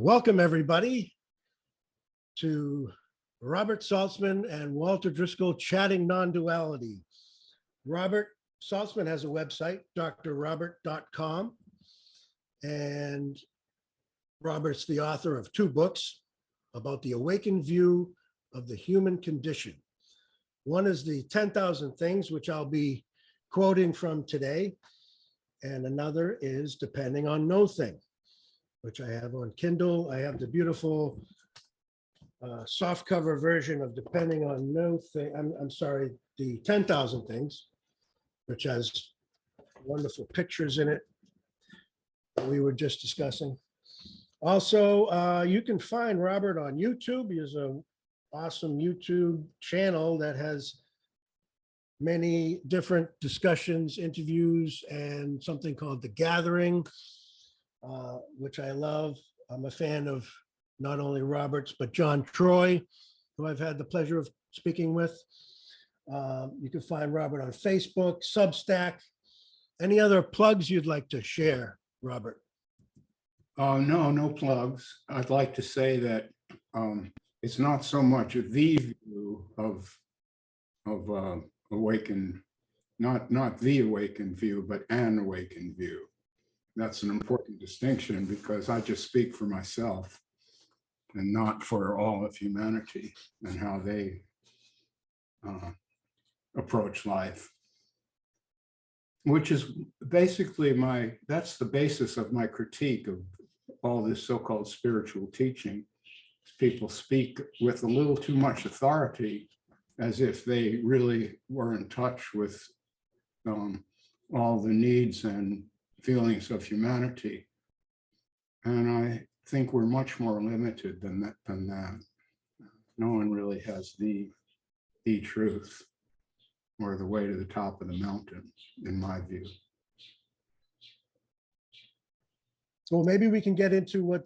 Welcome, everybody, to Robert Saltzman and Walter Driscoll chatting non-duality. Robert Saltzman has a website, drrobert.com, and Robert's the author of 2 books about the awakened view of the human condition. One is the 10,000 Things, which I'll be quoting from today, and another is Depending on No Thing, which I have on Kindle. I have the beautiful softcover version of Depending on No Thing. I'm sorry, the 10,000 Things, which has wonderful pictures in it that we were just discussing. Also, you can find Robert on YouTube. He has an awesome YouTube channel that has many different discussions, interviews, and something called The Gathering, which I love. I'm a fan of not only Robert's, but John Troy, who I've had the pleasure of speaking with. You can find Robert on Facebook, Substack. Any other plugs you'd like to share, Robert? No plugs. I'd like to say that it's not so much the view of awakened, not the awakened view, but an awakened view. That's an important distinction because I just speak for myself and not for all of humanity and how they approach life, which is basically that's the basis of my critique of all this so-called spiritual teaching. People speak with a little too much authority as if they really were in touch with all the needs and feelings of humanity. And I think we're much more limited than that. No one really has the truth or the way to the top of the mountain, in my view. So maybe we can get into what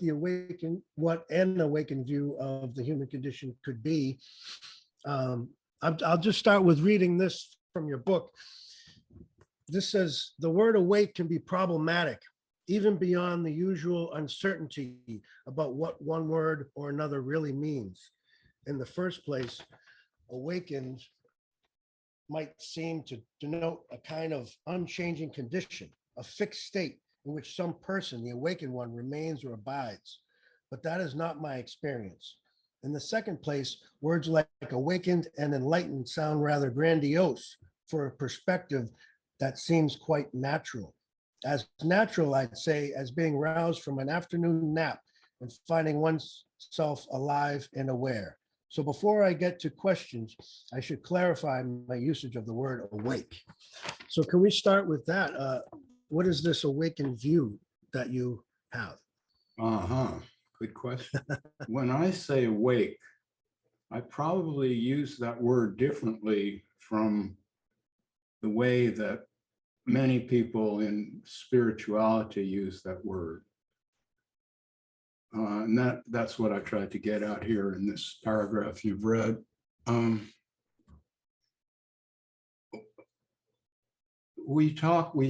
an awakened view of the human condition could be. I'll just start with reading this from your book. This says, the word awake can be problematic, even beyond the usual uncertainty about what one word or another really means. In the first place, awakened might seem to denote a kind of unchanging condition, a fixed state in which some person, the awakened one, remains or abides. But that is not my experience. In the second place, words like awakened and enlightened sound rather grandiose for a perspective that seems quite natural. As natural, I'd say, as being roused from an afternoon nap and finding oneself alive and aware. So before I get to questions, I should clarify my usage of the word awake. So can we start with that? What is this awakened view that you have? Good question. When I say awake, I probably use that word differently from the way that many people in spirituality use that word. And that's what I tried to get out here in this paragraph you've read. We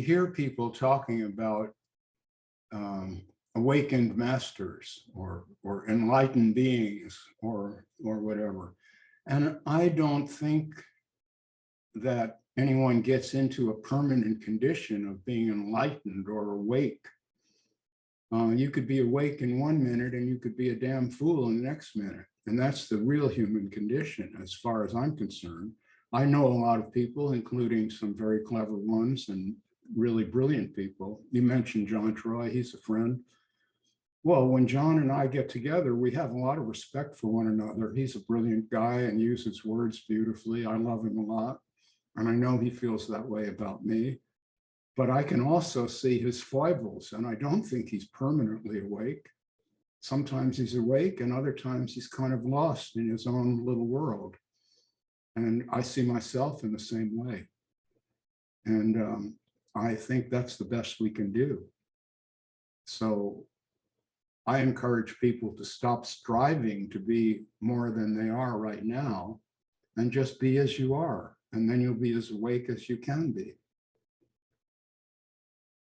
hear people talking about awakened masters or enlightened beings or whatever. And I don't think that anyone gets into a permanent condition of being enlightened or awake. You could be awake in 1 minute and you could be a damn fool in the next minute. And that's the real human condition, as far as I'm concerned. I know a lot of people, including some very clever ones and really brilliant people. You mentioned John Troy, he's a friend. Well, when John and I get together, we have a lot of respect for one another. He's a brilliant guy and uses words beautifully. I love him a lot. And I know he feels that way about me. But I can also see his foibles, and I don't think he's permanently awake. Sometimes he's awake, and other times he's kind of lost in his own little world. And I see myself in the same way. And I think that's the best we can do. So I encourage people to stop striving to be more than they are right now and just be as you are. And then you'll be as awake as you can be.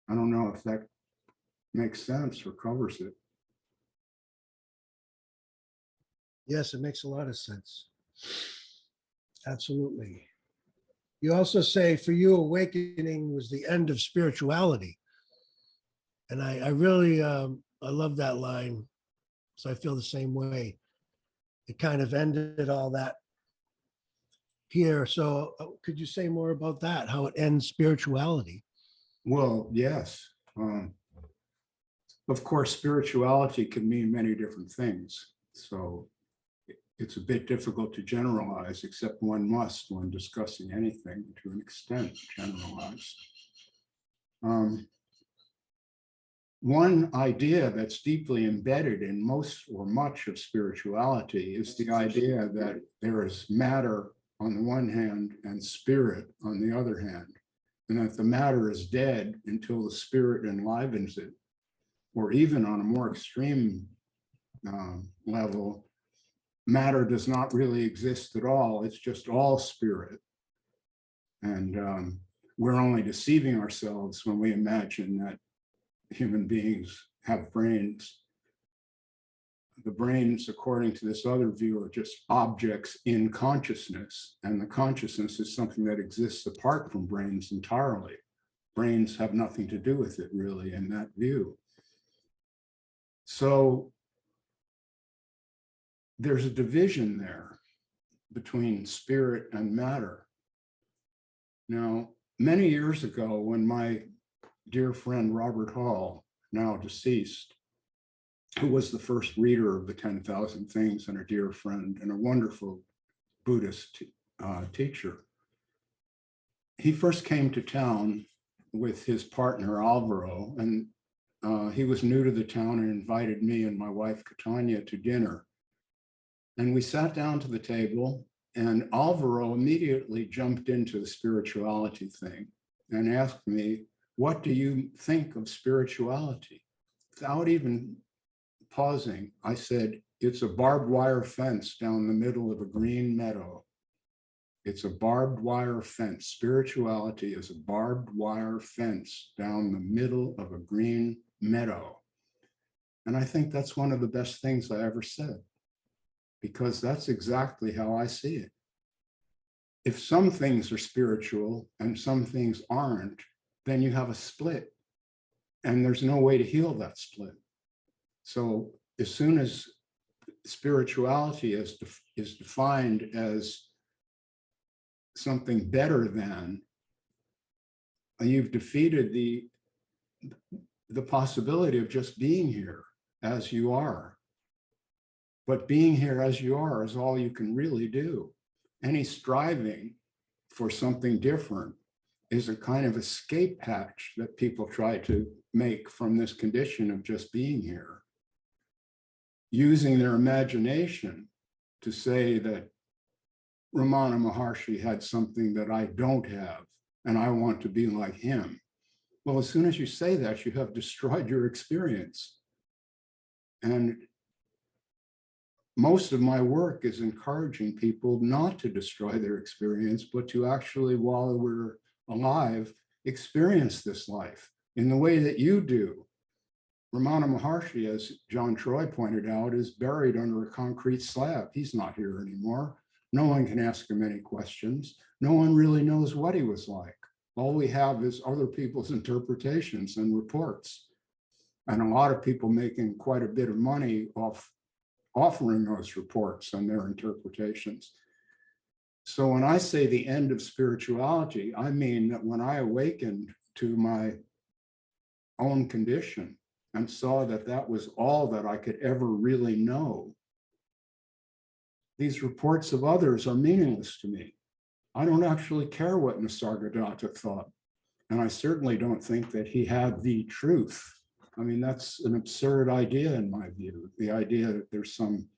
I don't know if that makes sense or covers it. Yes, it makes a lot of sense. Absolutely. You also say for you, awakening was the end of spirituality. And I really, I love that line. So I feel the same way. It kind of ended all that here. So could you say more about that? How it ends spirituality? Well, yes. Of course, spirituality can mean many different things. So it's a bit difficult to generalize, except one must when discussing anything to an extent generalize. One idea that's deeply embedded in most or much of spirituality is the idea that there is matter on the one hand and spirit on the other hand, and that the matter is dead until the spirit enlivens it, or even on a more extreme level, matter does not really exist at all. It's just all spirit. And we're only deceiving ourselves when we imagine that human beings have brains. The brains, according to this other view, are just objects in consciousness, and the consciousness is something that exists apart from brains entirely. Brains have nothing to do with it, really, in that view. So there's a division there between spirit and matter. Now, many years ago, when my dear friend Robert Hall, now deceased, who was the first reader of the 10,000 Things and a dear friend and a wonderful Buddhist teacher, he first came to town with his partner Alvaro, and he was new to the town and invited me and my wife Catania to dinner. And we sat down to the table, and Alvaro immediately jumped into the spirituality thing and asked me, "What do you think of spirituality?" Without even pausing, I said, "It's a barbed wire fence down the middle of a green meadow." It's a barbed wire fence. Spirituality is a barbed wire fence down the middle of a green meadow. And I think that's one of the best things I ever said, because that's exactly how I see it. If some things are spiritual and some things aren't, then you have a split, and there's no way to heal that split. So as soon as spirituality is defined as something better than, you've defeated the possibility of just being here as you are. But being here as you are is all you can really do. Any striving for something different is a kind of escape hatch that people try to make from this condition of just being here, using their imagination to say that Ramana Maharshi had something that I don't have, and I want to be like him. Well, as soon as you say that, you have destroyed your experience. And most of my work is encouraging people not to destroy their experience, but to actually, while we're alive, experience this life in the way that you do. Ramana Maharshi, as John Troy pointed out, is buried under a concrete slab. He's not here anymore. No one can ask him any questions. No one really knows what he was like. All we have is other people's interpretations and reports. And a lot of people making quite a bit of money off offering those reports and their interpretations. So when I say the end of spirituality, I mean that when I awakened to my own condition and saw that that was all that I could ever really know, these reports of others are meaningless to me. I don't actually care what Nisargadatta thought. And I certainly don't think that he had the truth. I mean, that's an absurd idea in my view, the idea that there's some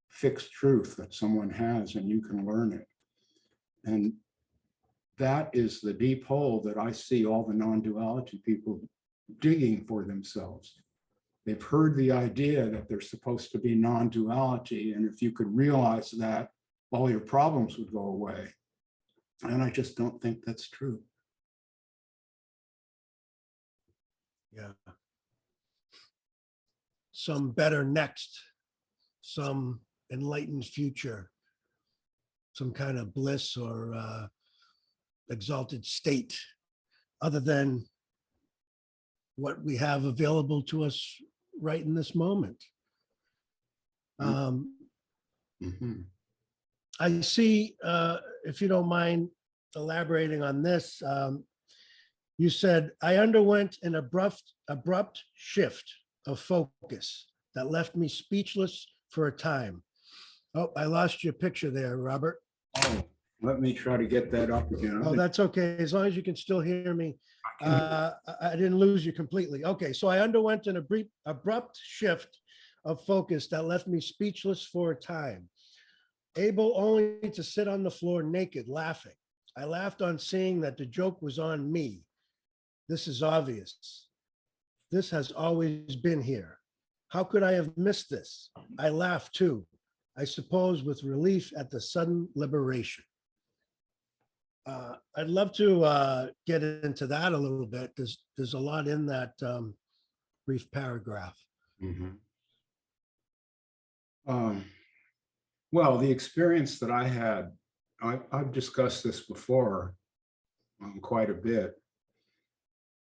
fixed truth that someone has and you can learn it. And that is the deep hole that I see all the non-duality people digging for themselves. They've heard the idea that there's supposed to be non-duality, and if you could realize that, all your problems would go away. And I just don't think that's true. Yeah. Some better next, some enlightened future, some kind of bliss or exalted state, other than what we have available to us right in this moment. Mhm. I see, if you don't mind elaborating on this, you said, I underwent an abrupt shift of focus that left me speechless for a time. Oh, I lost your picture there, Robert. Oh, let me try to get that up again. Oh, that's okay. As long as you can still hear me. I didn't lose you completely. Okay, so I underwent an abrupt shift of focus that left me speechless for a time, able only to sit on the floor naked, laughing. I laughed on seeing that the joke was on me. This is obvious. This has always been here. How could I have missed this? I laughed too, I suppose with relief at the sudden liberation. I'd love to get into that a little bit. There's a lot in that brief paragraph. Mhm. Well, the experience that I had, I've discussed this before quite a bit,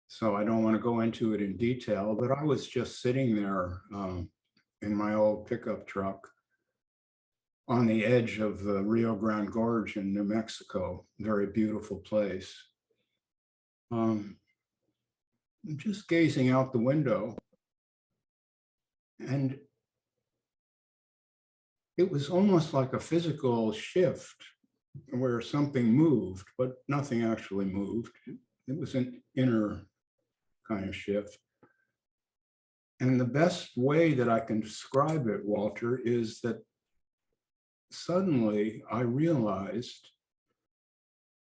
so I don't want to go into it in detail, but I was just sitting there in my old pickup truck on the edge of the Rio Grande Gorge in New Mexico, very beautiful place. Just gazing out the window, and it was almost like a physical shift where something moved, but nothing actually moved. It was an inner kind of shift. And the best way that I can describe it, Walter, is that suddenly I realized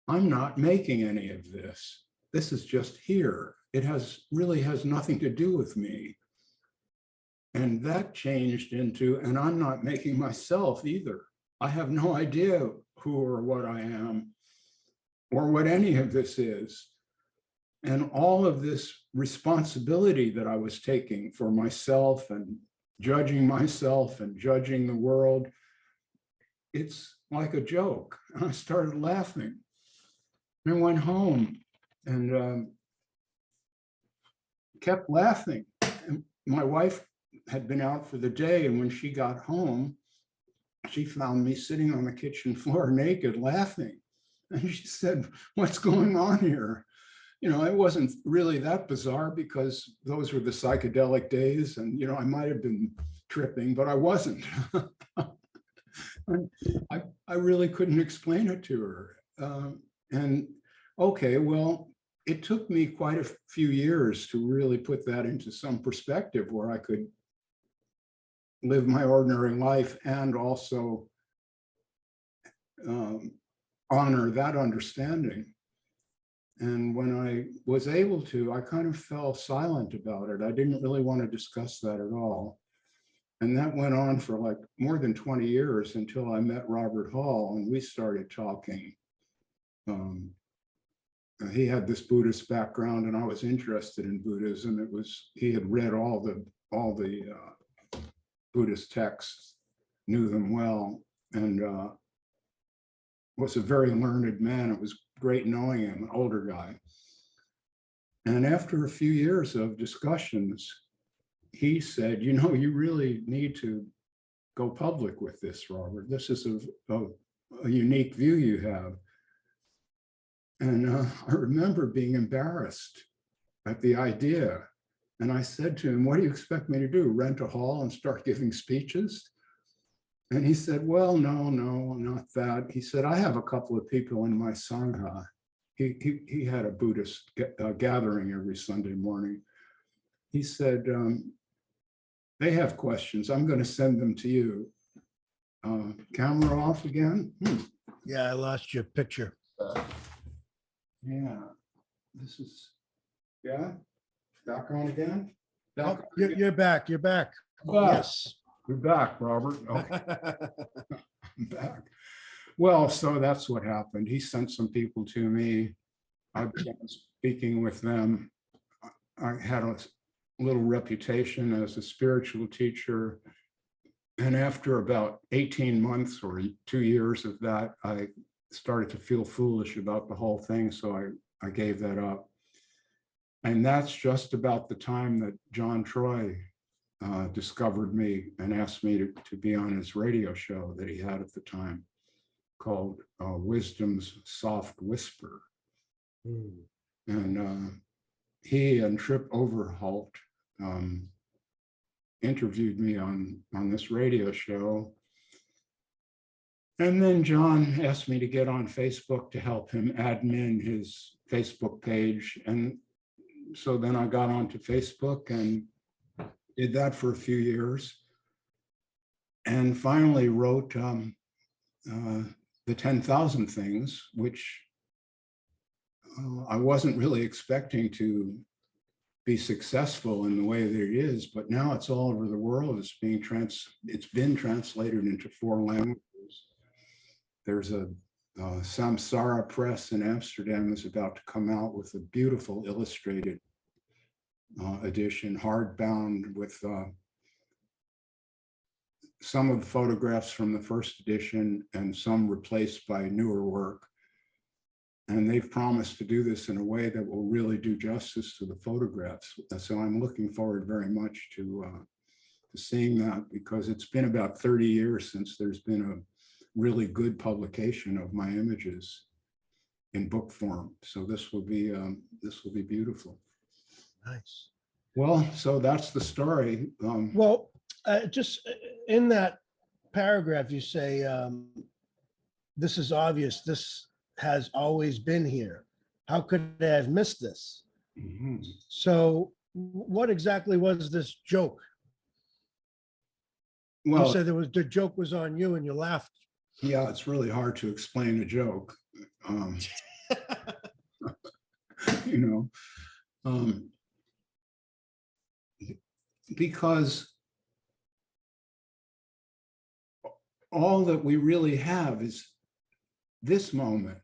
I'm not making any of this. This is just here. It really has nothing to do with me. And that changed into, and I'm not making myself either. I have no idea who or what I am or what any of this is. And all of this responsibility that I was taking for myself and judging myself and judging the world, it's like a joke. And I started laughing. And I went home and kept laughing. And my wife had been out for the day, and when she got home, she found me sitting on the kitchen floor naked, laughing. And she said, "What's going on here?" You know, it wasn't really that bizarre because those were the psychedelic days, and I might have been tripping, but I wasn't. I really couldn't explain it to her. And okay, well, it took me quite a few years to really put that into some perspective where I could live my ordinary life and also honor that understanding. And when I was able to, I kind of fell silent about it. I didn't really want to discuss that at all. And that went on for like more than 20 years until I met Robert Hall and we started talking. He had this Buddhist background and I was interested in Buddhism. He had read all the Buddhist texts, knew them well, and was a very learned man. It was great knowing him, an older guy. And after a few years of discussions, he said, you really need to go public with this, Robert. This is a unique view you have. And I remember being embarrassed at the idea. And I said to him, "What do you expect me to do? Rent a hall and start giving speeches?" And he said, "Well, no, not that." He said, "I have a couple of people in my Sangha." He had a Buddhist gathering every Sunday morning. He said, "They have questions. I'm going to send them to you." Camera off again? Yeah, I lost your picture. Yeah, yeah, back on again? Oh, you're back. You're back. Back. Yes. You're back, Robert. Okay, I'm back. Well, so that's what happened. He sent some people to me. I began speaking with them. I had a little reputation as a spiritual teacher. And after about 18 months or 2 years of that, I started to feel foolish about the whole thing. So I gave that up. And that's just about the time that John Troy discovered me and asked me to be on his radio show that he had at the time called Wisdom's Soft Whisper. Hmm. And he and Trip Overholt interviewed me on this radio show. And then John asked me to get on Facebook to help him admin his Facebook page. And so then I got onto Facebook and did that for a few years. And finally wrote the 10,000 Things, which I wasn't really expecting to be successful in the way that it is, but now it's all over the world. It's been translated into 4 languages. There's a Samsara Press in Amsterdam is about to come out with a beautiful illustrated edition, hardbound, with some of the photographs from the first edition and some replaced by newer work. And they've promised to do this in a way that will really do justice to the photographs. So I'm looking forward very much to seeing that, because it's been about 30 years since there's been a really good publication of my images in book form. So this will be beautiful. Nice. Well, so that's the story. Well, just in that paragraph, you say, this is obvious. This has always been here. How could I have missed this? Mhm. So what exactly was this joke? Well, You said the joke was on you and you laughed. yeah, it's really hard to explain a joke. You know, because all that we really have is this moment.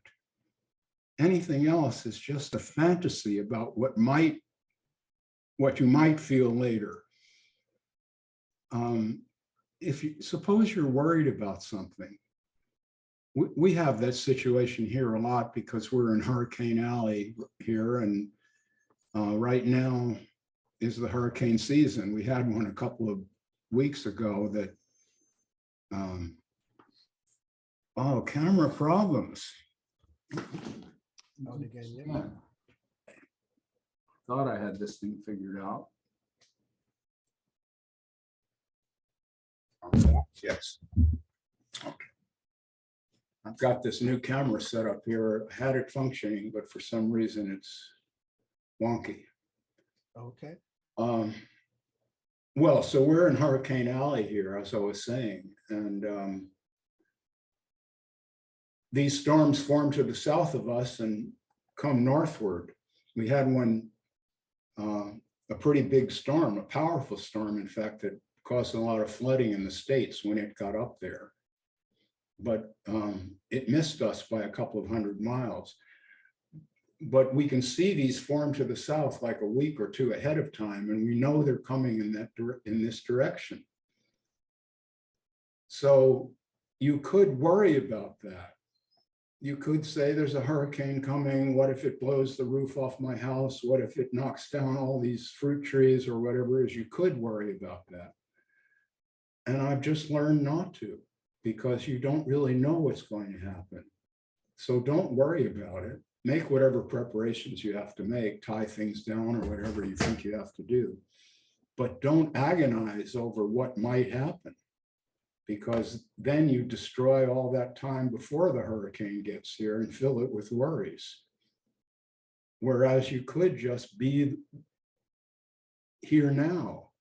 Anything else is just a fantasy about what you might feel later. If you suppose you're worried about something, we have that situation here a lot because we're in Hurricane Alley here, and right now is the hurricane season. We had one a couple of weeks ago that, oh, camera problems. Out again, yeah. Thought I had this thing figured out. Yes. Okay. I've got this new camera set up here. I had it functioning, but for some reason it's wonky. Okay. Well, so we're in Hurricane Alley here, as I was saying, and these storms form to the south of us and come northward. We had one, a pretty big storm, a powerful storm, in fact, that caused a lot of flooding in the States when it got up there. But it missed us by a couple of 100 miles. But we can see these form to the south like a week or two ahead of time, and we know they're coming in this direction. So you could worry about that. You could say there's a hurricane coming. What if it blows the roof off my house? What if it knocks down all these fruit trees or whatever it is? You could worry about that. And I've just learned not to, because you don't really know what's going to happen. So don't worry about it. Make whatever preparations you have to make, tie things down or whatever you think you have to do. But don't agonize over what might happen, because then you destroy all that time before the hurricane gets here and fill it with worries. Whereas you could just be here now.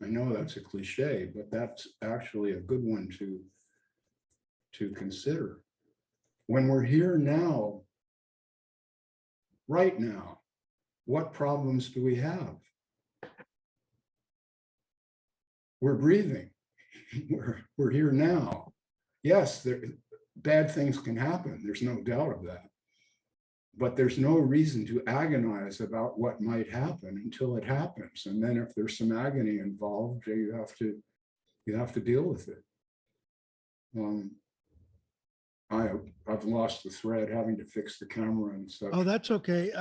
I know that's a cliche, but that's actually a good one to consider. When we're here now, right now, what problems do we have? We're breathing. We're here now. Yes, bad things can happen. There's no doubt of that. But there's no reason to agonize about what might happen until it happens. And then if there's some agony involved, you have to You have to deal with it. I've lost the thread, having to fix the camera and such. Oh, that's okay.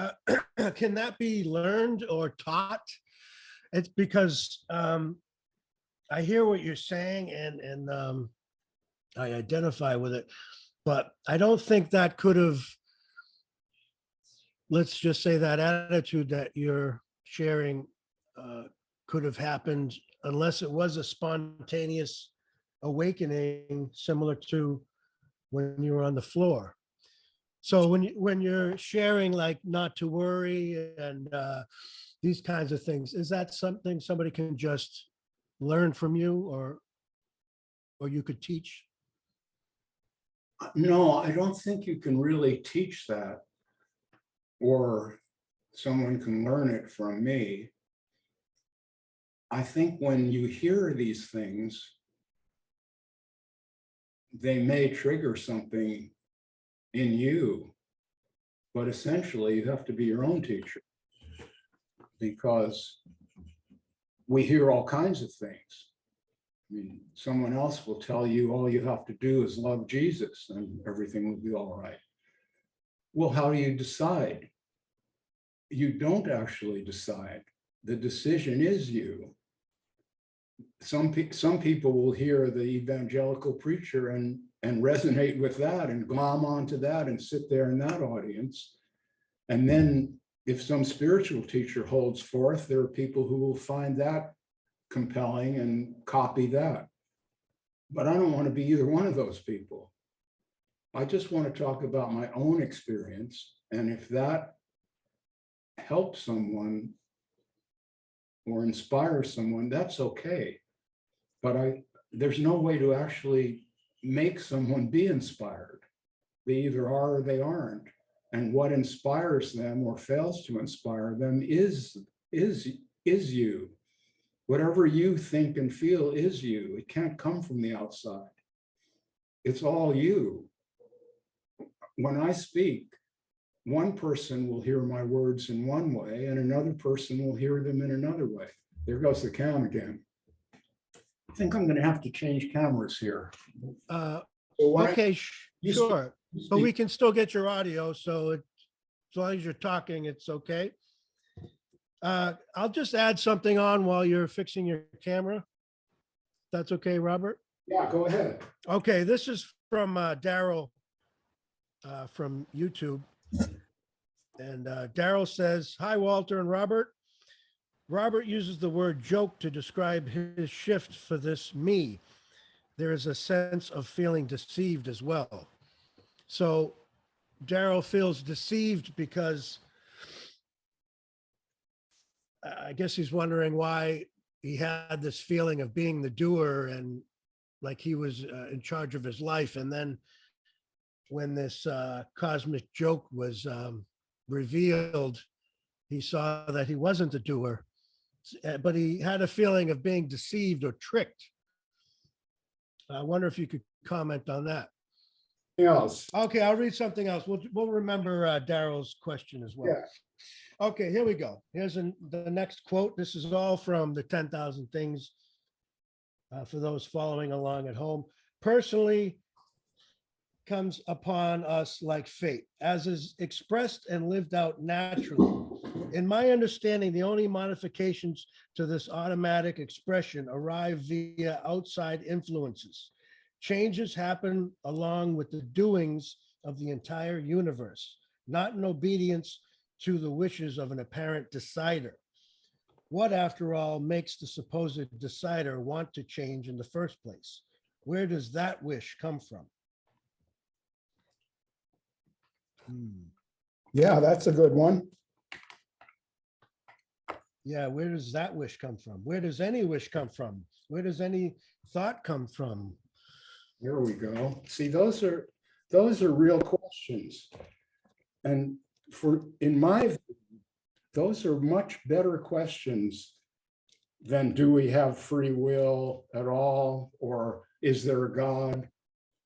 Can that be learned or taught? It's because I hear what you're saying and I identify with it, but I don't think that could have, let's just say that attitude that you're sharing could have happened unless it was a spontaneous awakening similar to when you were on the floor. So when you're sharing like not to worry and these kinds of things, is that something somebody can just learn from you or you could teach? No, I don't think you can really teach that, or someone can learn it from me. I think when you hear these things, they may trigger something in you, but essentially you have to be your own teacher, because we hear all kinds of things. I mean, someone else will tell you all you have to do is love Jesus and everything will be all right. Well, how do you decide? You don't actually decide. The decision is you. Some people will hear the evangelical preacher and resonate with that and glom onto that and sit there in that audience. And then if some spiritual teacher holds forth, there are people who will find that compelling and copy that. But I don't want to be either one of those people. I just want to talk about my own experience. And if that helps someone or inspires someone, that's okay. But there's no way to actually make someone be inspired. They either are or they aren't. And what inspires them or fails to inspire them is you. Whatever you think and feel is you. It can't come from the outside. It's all you. When I speak, one person will hear my words in one way and another person will hear them in another way. There goes the cam again. I think I'm going to have to change cameras here. Okay, sure. But we can still get your audio. So as long as you're talking, it's okay. I'll just add something on while you're fixing your camera. That's okay, Robert? Yeah, go ahead. Okay, this is from Daryl from YouTube. And Daryl says, hi, Walter and Robert. Robert uses the word joke to describe his shift for this me. There is a sense of feeling deceived as well. So Daryl feels deceived because I guess he's wondering why he had this feeling of being the doer and like he was in charge of his life. And then when this cosmic joke was revealed, he saw that he wasn't the doer, but he had a feeling of being deceived or tricked. I wonder if you could comment on that. Else. Okay, I'll read something else. We'll remember Daryl's question as well. Yeah. Okay, here we go. Here's the next quote. This is all from the 10,000 Things for those following along at home. Personally, comes upon us like fate, as is expressed and lived out naturally. In my understanding, the only modifications to this automatic expression arrive via outside influences. Changes happen along with the doings of the entire universe, not in obedience to the wishes of an apparent decider. What, after all, makes the supposed decider want to change in the first place? Where does that wish come from? Yeah, that's a good one. Yeah, where does that wish come from? Where does any wish come from? Where does any thought come from? There we go. See, those are real questions. And in my view, those are much better questions than do we have free will at all? Or is there a God?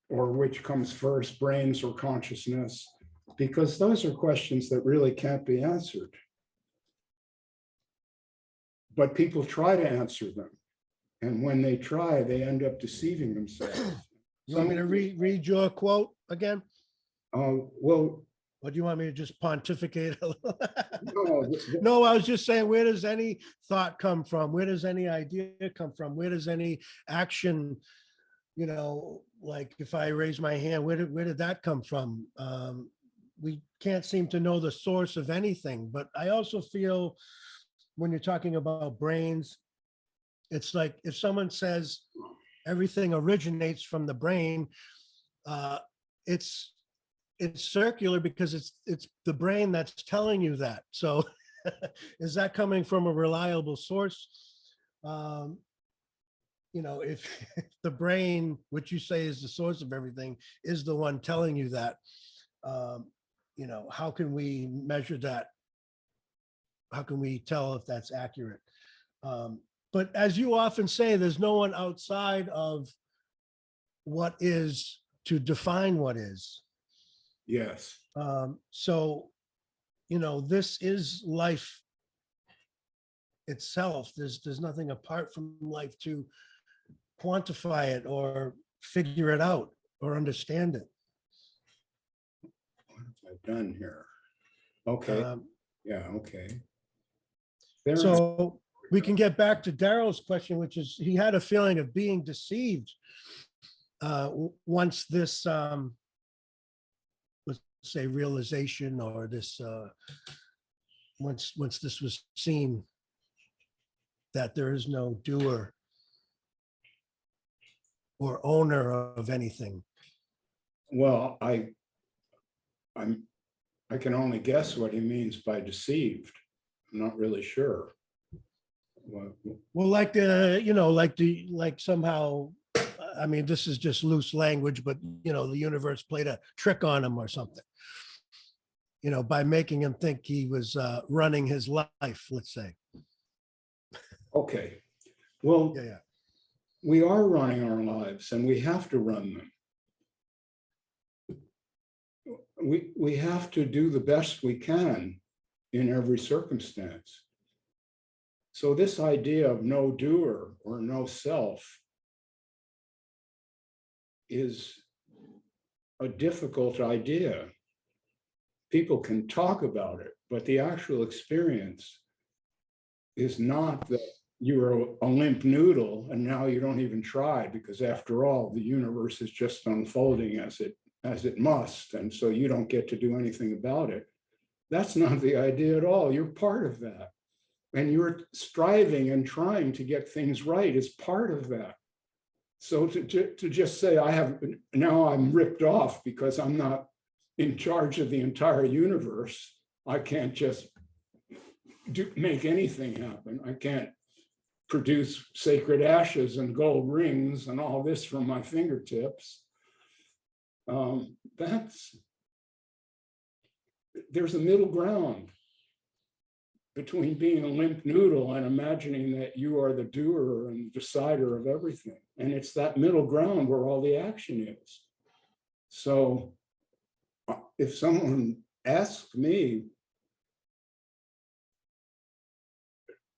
Or which comes first, brains or consciousness? Because those are questions that really can't be answered. But people try to answer them. And when they try, they end up deceiving themselves. You want me to read your quote again? Well, Or do you want me to just pontificate a little? no, No, I was just saying, where does any thought come from? Where does any idea come from? Where does any action, like if I raise my hand, where did that come from? We can't seem to know the source of anything, but I also feel when you're talking about brains, it's like if someone says everything originates from the brain, it's circular because it's the brain that's telling you that. So is that coming from a reliable source? If the brain, which you say is the source of everything, is the one telling you that, how can we measure that? How can we tell if that's accurate? But as you often say, there's no one outside of what is to define what is. yes. So, this is life itself. There's nothing apart from life to quantify it or figure it out or understand it. What have I done here? Okay. Yeah, okay. So we can get back to Daryl's question, which is he had a feeling of being deceived once this, let's say, realization or this, once this was seen that there is no doer or owner of anything. Well, I can only guess what he means by deceived. I'm not really sure. Well, like somehow, I mean, this is just loose language, but the universe played a trick on him or something, by making him think he was running his life, let's say. Okay. Well, Yeah. we are running our lives and we have to run them. We have to do the best we can in every circumstance. So this idea of no doer or no self is a difficult idea. People can talk about it, but the actual experience is not that you're a limp noodle and now you don't even try, because after all, the universe is just unfolding as it must, and so you don't get to do anything about it. That's not the idea at all. You're part of that. And you're striving and trying to get things right is part of that. So to just say now I'm ripped off because I'm not in charge of the entire universe, I can't just make anything happen. I can't produce sacred ashes and gold rings and all this from my fingertips. There's a middle ground between being a limp noodle and imagining that you are the doer and decider of everything. And it's that middle ground where all the action is. So if someone asks me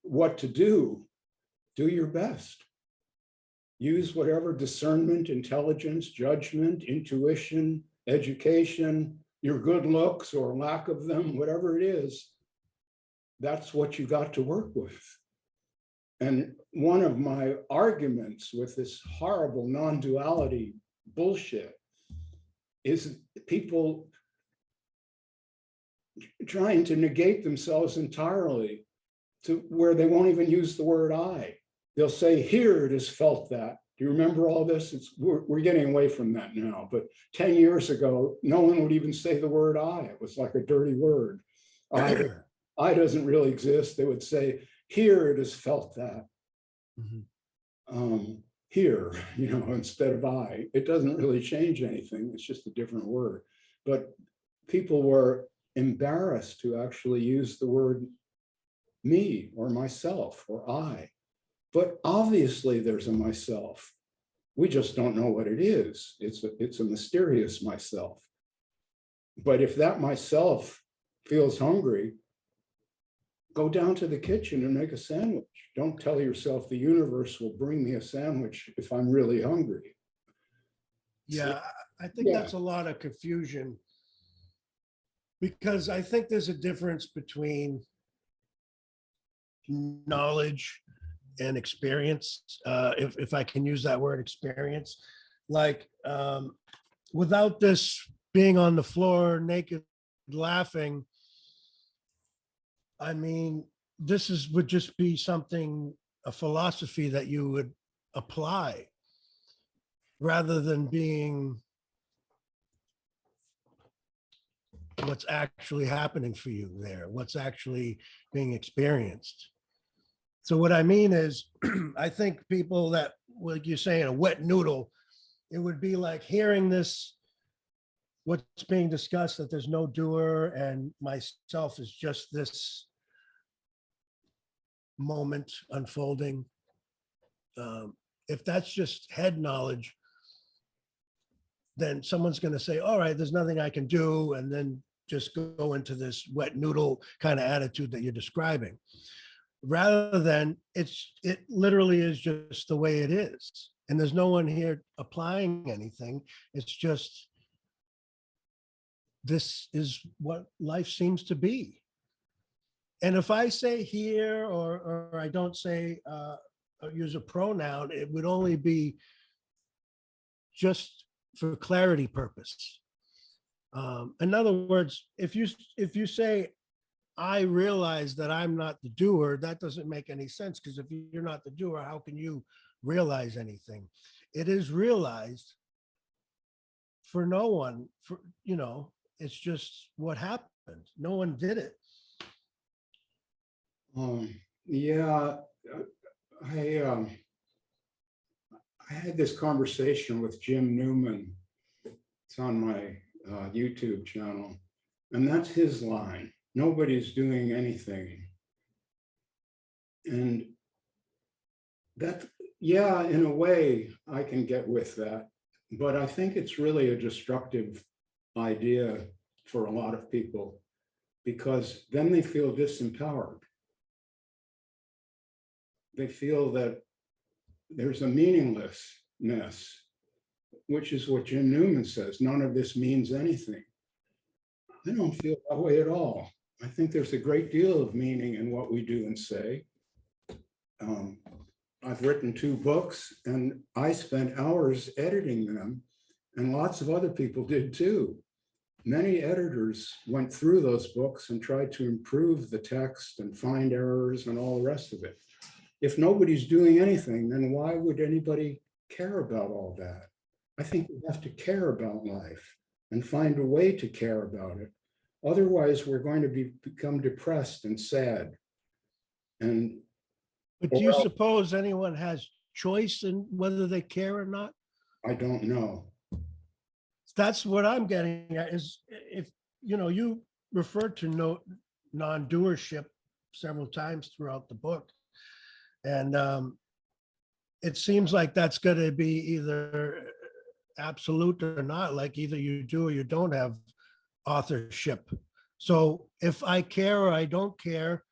what to do your best. Use whatever discernment, intelligence, judgment, intuition, education, your good looks or lack of them, whatever it is, that's what you got to work with. And one of my arguments with this horrible non-duality bullshit is people trying to negate themselves entirely to where they won't even use the word I. They'll say, here it is felt that. Do you remember all this? We're getting away from that now, but 10 years ago, no one would even say the word I. It was like a dirty word. I doesn't really exist. They would say, here it is felt that. Mm-hmm. Here, instead of I. It doesn't really change anything. It's just a different word. But people were embarrassed to actually use the word me or myself or I. But obviously there's a myself. We just don't know what it is. It's a mysterious myself. But if that myself feels hungry, go down to the kitchen and make a sandwich. Don't tell yourself the universe will bring me a sandwich if I'm really hungry. Yeah, I think Yeah. that's a lot of confusion, because I think there's a difference between knowledge and experience, if I can use that word, experience. Like, without this being on the floor naked laughing, I mean, would just be something, a philosophy that you would apply, rather than being what's actually happening for you there, what's actually being experienced. So what I mean is, I think people that, like you're saying, a wet noodle, it would be like hearing this, what's being discussed, that there's no doer and myself is just this moment unfolding. If that's just head knowledge, then someone's going to say, all right, there's nothing I can do, and then just go into this wet noodle kind of attitude that you're describing, rather than it literally is just the way it is. And there's no one here applying anything. It's just, this is what life seems to be. And if I say here, or I don't say, or use a pronoun, it would only be just for clarity purpose. In other words, if you say, I realize that I'm not the doer, that doesn't make any sense, because if you're not the doer, how can you realize anything? It is realized for no one, it's just what happened. No one did it. Yeah, I had this conversation with Jim Newman. It's on my YouTube channel, and that's his line. Nobody's doing anything. And that, yeah, in a way, I can get with that. But I think it's really a destructive idea for a lot of people, because then they feel disempowered. They feel that there's a meaninglessness, which is what Jim Newman says. None of this means anything. I don't feel that way at all. I think there's a great deal of meaning in what we do and say. I've written 2 books, and I spent hours editing them, and lots of other people did too. Many editors went through those books and tried to improve the text and find errors and all the rest of it. If nobody's doing anything, then why would anybody care about all that? I think we have to care about life and find a way to care about it. Otherwise, we're going to become depressed and sad. But do you suppose anyone has choice in whether they care or not? I don't know. That's what I'm getting at, is if, you referred to non-doership several times throughout the book. And it seems like that's going to be either absolute or not, like either you do or you don't have authorship. So if I care or I don't care,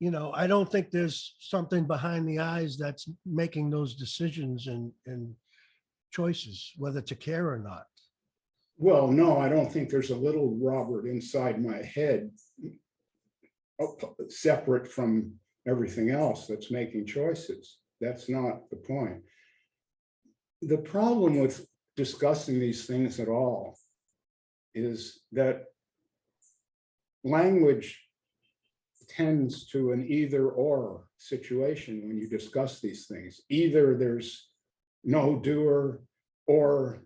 I don't think there's something behind the eyes that's making those decisions and choices, whether to care or not. Well, no, I don't think there's a little Robert inside my head, separate from everything else, that's making choices. That's not the point. The problem with discussing these things at all is that language tends to an either or situation when you discuss these things. Either there's no doer, or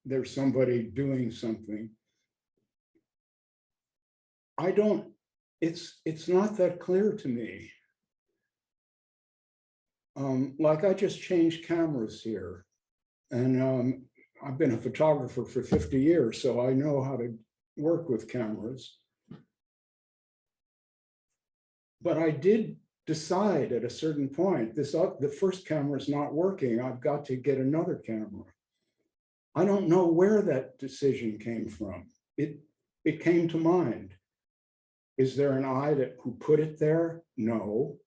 there's somebody doing something. It's not that clear to me. Like, I just changed cameras here, and I've been a photographer for 50 years, so I know how to work with cameras. But I did decide at a certain point, the first camera is not working. I've got to get another camera. I don't know where that decision came from. It came to mind. Is there an I that who put it there? No,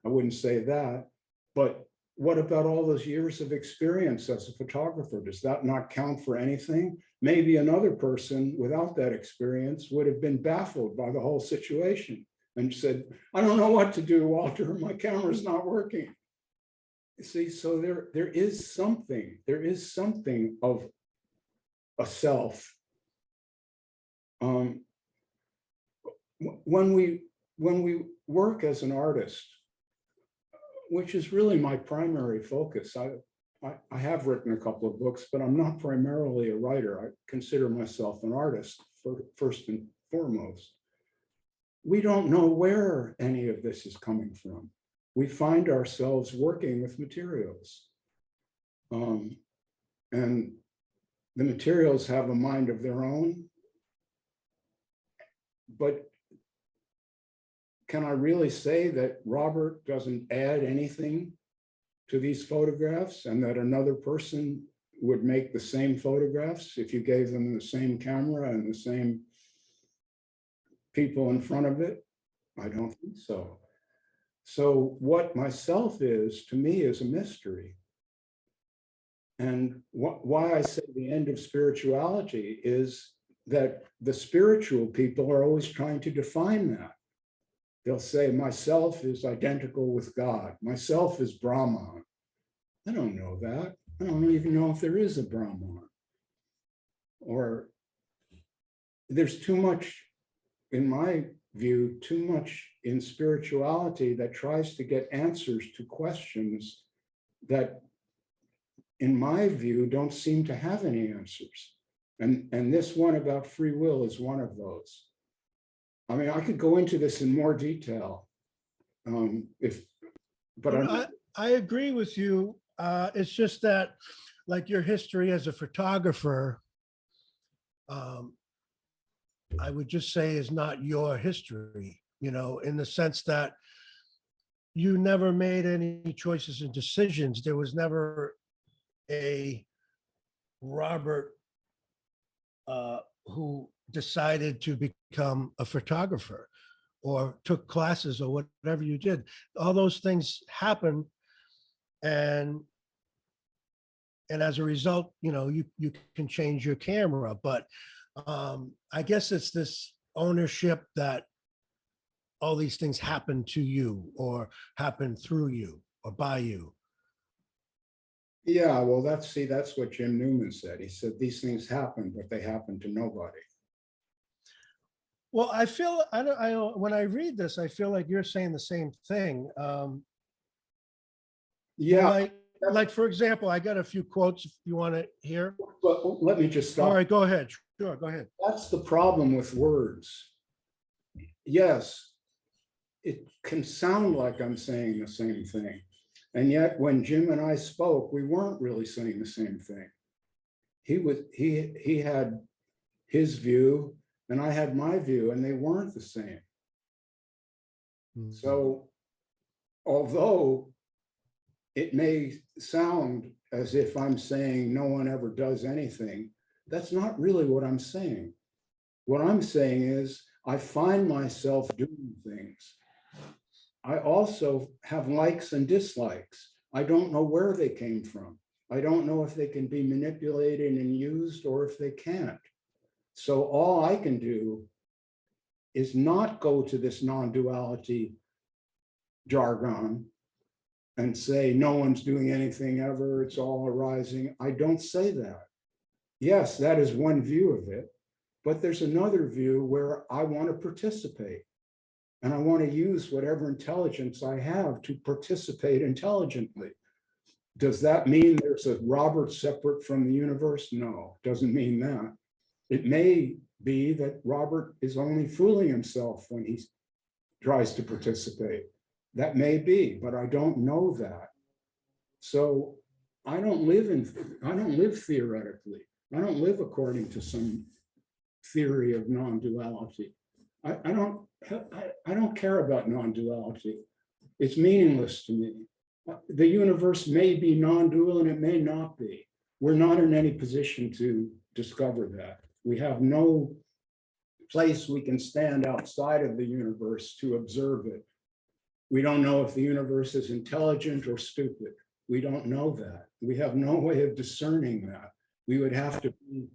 I wouldn't say that. But what about all those years of experience as a photographer? Does that not count for anything? Maybe another person without that experience would have been baffled by the whole situation and said, I don't know what to do, Walter, my camera's not working. See, so there is something of a self. When we work as an artist, which is really my primary focus, I have written a couple of books, but I'm not primarily a writer. I consider myself an artist first and foremost. We don't know where any of this is coming from. We find ourselves working with materials. And the materials have a mind of their own. But can I really say that Robert doesn't add anything to these photographs and that another person would make the same photographs if you gave them the same camera and the same people in front of it? I don't think so. So what myself is, to me, is a mystery. And why I say the end of spirituality is that the spiritual people are always trying to define that. They'll say, myself is identical with God. Myself is Brahman. I don't know that. I don't even know if there is a Brahman. Or there's too much, in my view, too much in spirituality that tries to get answers to questions that, in my view, don't seem to have any answers. And this one about free will is one of those. I mean, I could go into this in more detail, but I agree with you. It's just that, like, your history as a photographer, I would just say is not your history, you know, in the sense that you never made any choices and decisions. There was never a Robert who decided to become a photographer or took classes or whatever you did. All those things happen, and as a result, you know, you can change your camera. But I guess it's this ownership that all these things happen to you or happen through you or by you. yeah, well, that's what Jim Newman said. He said, these things happen, but they happen to nobody. Well, I feel when I read this, I feel like you're saying the same thing. Yeah, Like for example, I got a few quotes if you want to hear. but let me just stop. All right, go ahead. Sure, go ahead. That's the problem with words. Yes, it can sound like I'm saying the same thing. And yet when Jim and I spoke, we weren't really saying the same thing. He had his view and I had my view, and they weren't the same. Mhm. So although it may sound as if I'm saying no one ever does anything, that's not really what I'm saying. What I'm saying is I find myself doing things. I also have likes and dislikes. I don't know where they came from. I don't know if they can be manipulated and used or if they can't. So all I can do is not go to this non-duality jargon and say no one's doing anything ever, it's all arising. I don't say that. Yes, that is one view of it, but there's another view where I want to participate and I want to use whatever intelligence I have to participate intelligently. Does that mean there's a Robert separate from the universe? No, doesn't mean that. It may be that Robert is only fooling himself when he tries to participate. That may be, but I don't know that. So I don't live theoretically. I don't live according to some theory of non-duality. I don't care about non-duality. It's meaningless to me. The universe may be non-dual and it may not be. We're not in any position to discover that. We have no place we can stand outside of the universe to observe it. We don't know if the universe is intelligent or stupid. We don't know that. We have no way of discerning that. We would have to be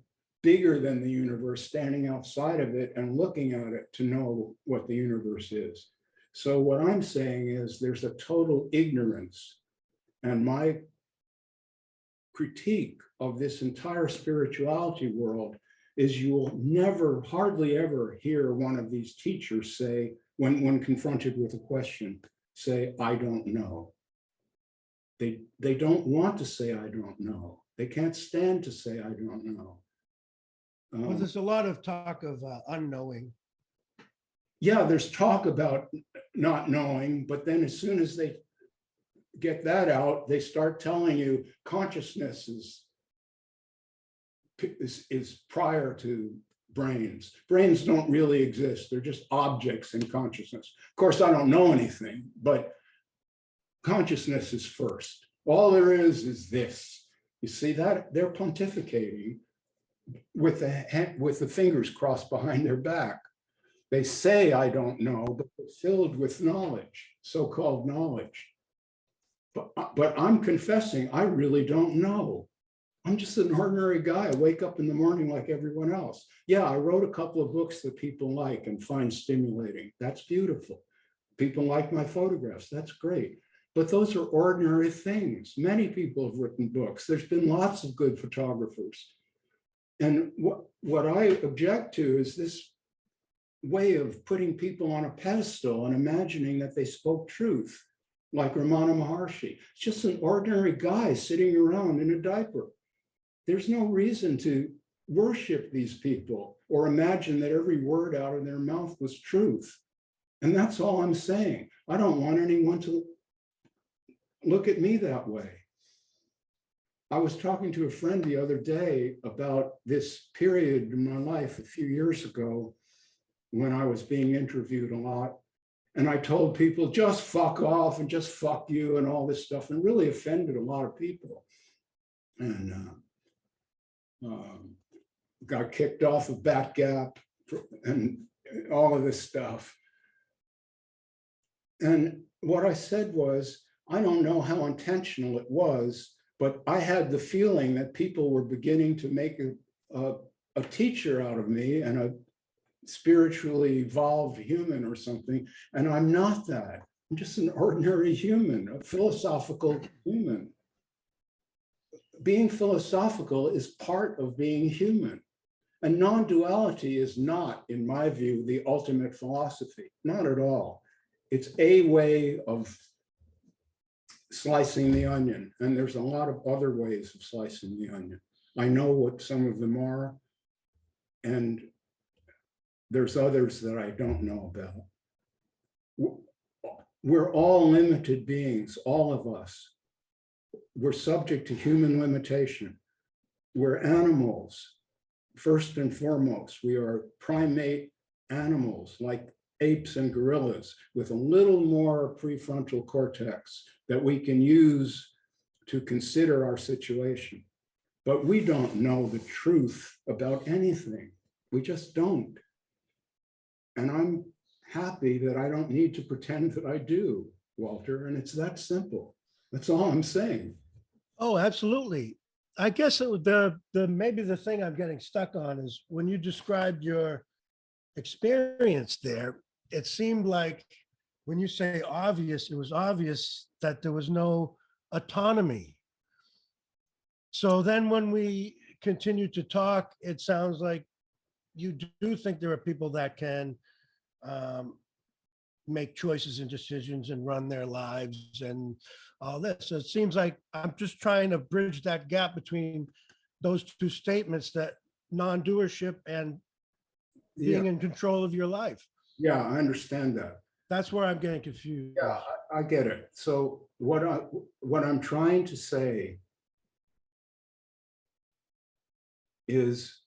bigger than the universe, standing outside of it and looking at it to know what the universe is. So what I'm saying is there's a total ignorance. And my critique of this entire spirituality world is you will never, hardly ever hear one of these teachers say, when confronted with a question, say, I don't know. They don't want to say, I don't know. They can't stand to say, I don't know. Well, there's a lot of talk of unknowing. Yeah, there's talk about not knowing, but then as soon as they get that out, they start telling you consciousness is prior to brains. Brains don't really exist. They're just objects in consciousness. Of course, I don't know anything, but consciousness is first. All there is this. You see that? They're pontificating with the fingers crossed behind their back. They say, I don't know, but they're filled with knowledge, so-called knowledge. But I'm confessing, I really don't know. I'm just an ordinary guy. I wake up in the morning like everyone else. Yeah, I wrote a couple of books that people like and find stimulating. That's beautiful. People like my photographs. That's great. But those are ordinary things. Many people have written books. There's been lots of good photographers. And what I object to is this way of putting people on a pedestal and imagining that they spoke truth, like Ramana Maharshi. It's just an ordinary guy sitting around in a diaper. There's no reason to worship these people or imagine that every word out of their mouth was truth. And that's all I'm saying. I don't want anyone to look at me that way. I was talking to a friend the other day about this period in my life a few years ago when I was being interviewed a lot. And I told people, just fuck off and just fuck you and all this stuff, and really offended a lot of people. And got kicked off of Bat Gap and all of this stuff. And what I said was, I don't know how intentional it was, but I had the feeling that people were beginning to make a teacher out of me and a spiritually evolved human or something. And I'm not that. I'm just an ordinary human, a philosophical human. Being philosophical is part of being human. And non-duality is not, in my view, the ultimate philosophy, not at all. It's a way of slicing the onion. And there's a lot of other ways of slicing the onion. I know what some of them are, and there's others that I don't know about. We're all limited beings, all of us. We're subject to human limitation. We're animals, first and foremost. We are primate animals like apes and gorillas with a little more prefrontal cortex that we can use to consider our situation. But we don't know the truth about anything. We just don't. And I'm happy that I don't need to pretend that I do, Walter, and it's that simple. That's all I'm saying. Oh, absolutely. I guess maybe the thing I'm getting stuck on is when you described your experience there, it seemed like when you say obvious, it was obvious that there was no autonomy. So then when we continue to talk, it sounds like you do think there are people that can make choices and decisions and run their lives and all this. So it seems like I'm just trying to bridge that gap between those two statements, that non-doership and being in control of your life. Yeah, I understand that. That's where I'm getting confused. Yeah, I get it. So what I'm trying to say is,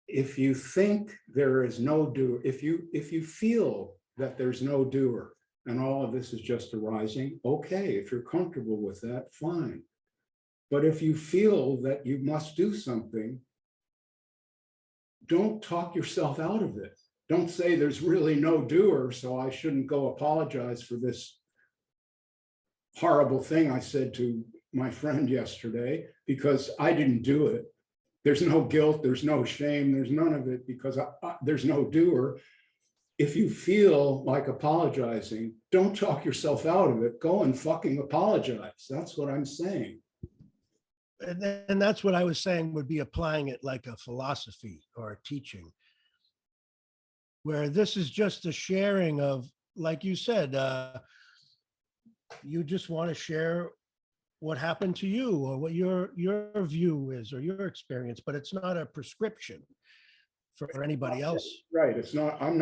if you think there is no doer, if you feel that there's no doer and all of this is just arising, okay, if you're comfortable with that, fine. But if you feel that you must do something, don't talk yourself out of it. Don't say there's really no doer, so I shouldn't go apologize for this horrible thing I said to my friend yesterday because I didn't do it. There's no guilt, there's no shame, there's none of it because there's no doer. If you feel like apologizing, don't talk yourself out of it. Go and fucking apologize. That's what I'm saying. And that's what I was saying would be applying it like a philosophy or a teaching, where this is just a sharing of, like you said, you just want to share what happened to you or what your view is or your experience, but it's not a prescription for anybody else. Right. It's not, I'm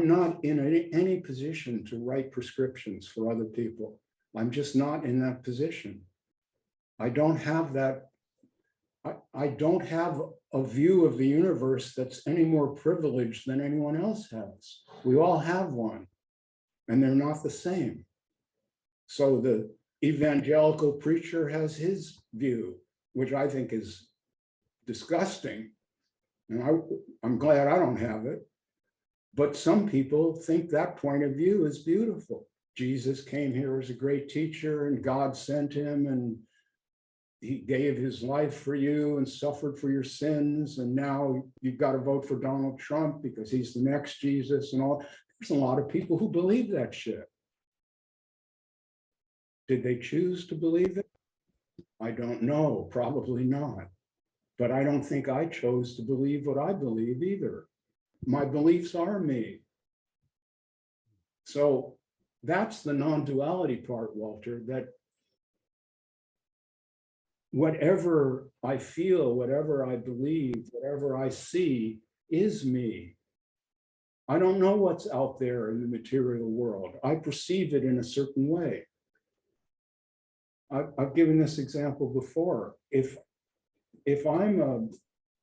not in any position to write prescriptions for other people. I'm just not in that position. I don't have that. I don't have a view of the universe that's any more privileged than anyone else has. We all have one, and they're not the same. So the evangelical preacher has his view, which I think is disgusting. And I'm glad I don't have it. But some people think that point of view is beautiful. Jesus came here as a great teacher and God sent him and he gave his life for you and suffered for your sins. And now you've got to vote for Donald Trump because he's the next Jesus and all. There's a lot of people who believe that shit. Did they choose to believe it? I don't know, probably not. But I don't think I chose to believe what I believe either. My beliefs are me. So that's the non-duality part, Walter, that whatever I feel, whatever I believe, whatever I see is me. I don't know what's out there in the material world. I perceive it in a certain way. I've given this example before. If I'm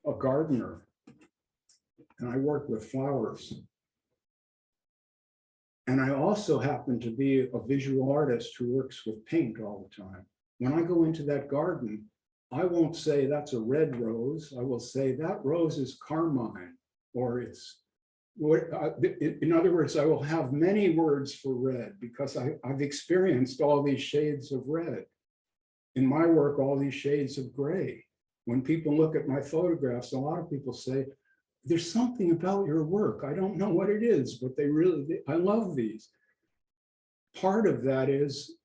a gardener and I work with flowers, and I also happen to be a visual artist who works with paint all the time, when I go into that garden, I won't say that's a red rose. I will say that rose is carmine, or it's, in other words, I will have many words for red because I've experienced all these shades of red. In my work, all these shades of gray. When people look at my photographs, a lot of people say, there's something about your work. I don't know what it is, but I love these. Part of that is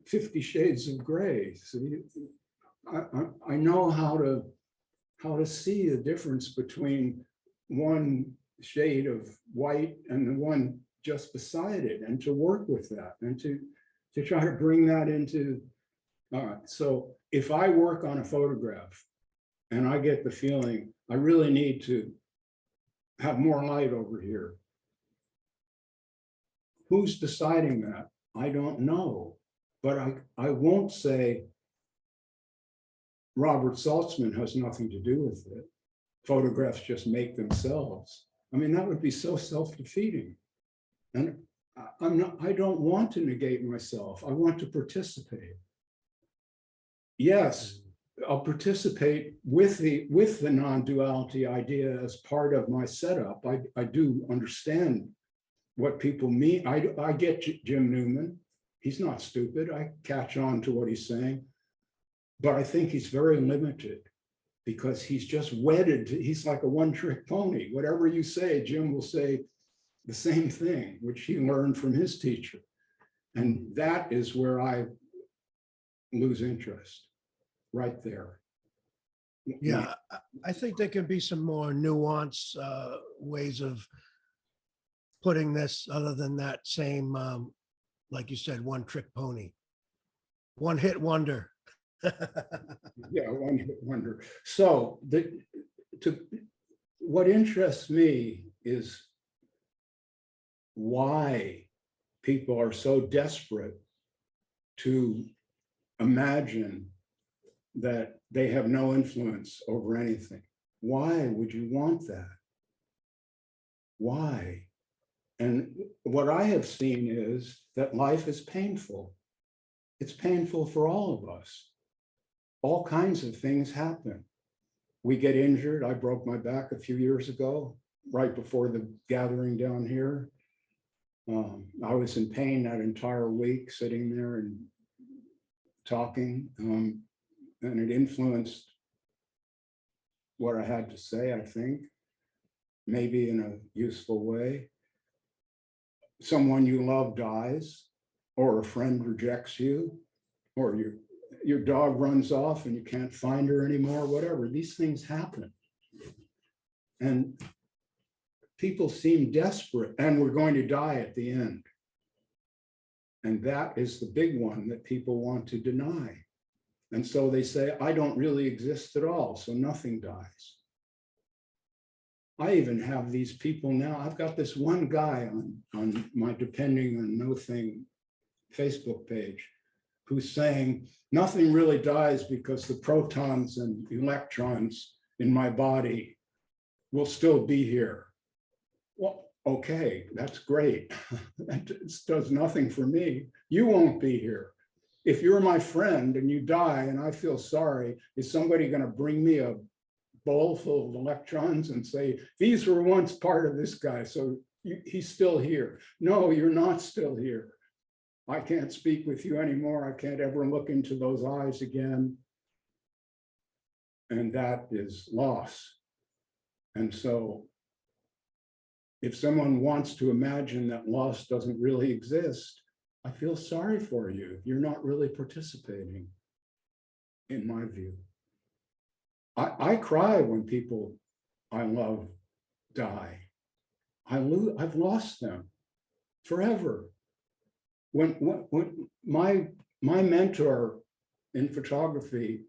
50 Shades of Gray. So I know how to see the difference between one shade of white and the one just beside it, and to work with that and to try to bring that into. So if I work on a photograph and I get the feeling I really need to have more light over here, who's deciding that? I don't know, but I won't say Robert Saltzman has nothing to do with it. Photographs just make themselves. I mean, that would be so self-defeating. And I don't want to negate myself. I want to participate. Yes, I'll participate with the non-duality idea as part of my setup. I do understand what people mean. I get Jim Newman. He's not stupid. I catch on to what he's saying. But I think he's very limited because he's just wedded to, he's like a one-trick pony. Whatever you say, Jim will say the same thing, which he learned from his teacher. And that is where I lose interest. Right there. Yeah, I think there can be some more nuanced ways of putting this other than that same, like you said, one trick pony, one hit wonder. Yeah, one hit wonder. So what interests me is why people are so desperate to imagine that they have no influence over anything. Why would you want that? Why? And what I have seen is that life is painful. It's painful for all of us. All kinds of things happen. We get injured. I broke my back a few years ago, right before the gathering down here. I was in pain that entire week, sitting there and talking, and it influenced what I had to say, I think, maybe in a useful way. Someone you love dies, or a friend rejects you, or your dog runs off and you can't find her anymore, whatever. These things happen. And people seem desperate, and we're going to die at the end. And that is the big one that people want to deny. And so they say, I don't really exist at all, so nothing dies. I even have these people now. I've got this one guy on my Depending on No Thing Facebook page who's saying, nothing really dies because the protons and electrons in my body will still be here. Well, okay, that's great. That does nothing for me. You won't be here. If you're my friend and you die and I feel sorry, is somebody going to bring me a bowl full of electrons and say, these were once part of this guy, so he's still here? No, you're not still here. I can't speak with you anymore. I can't ever look into those eyes again. And that is loss. And so if someone wants to imagine that loss doesn't really exist, I feel sorry for you. You're not really participating, in my view. I cry when people I love die. I've lost them forever. When my mentor in photography,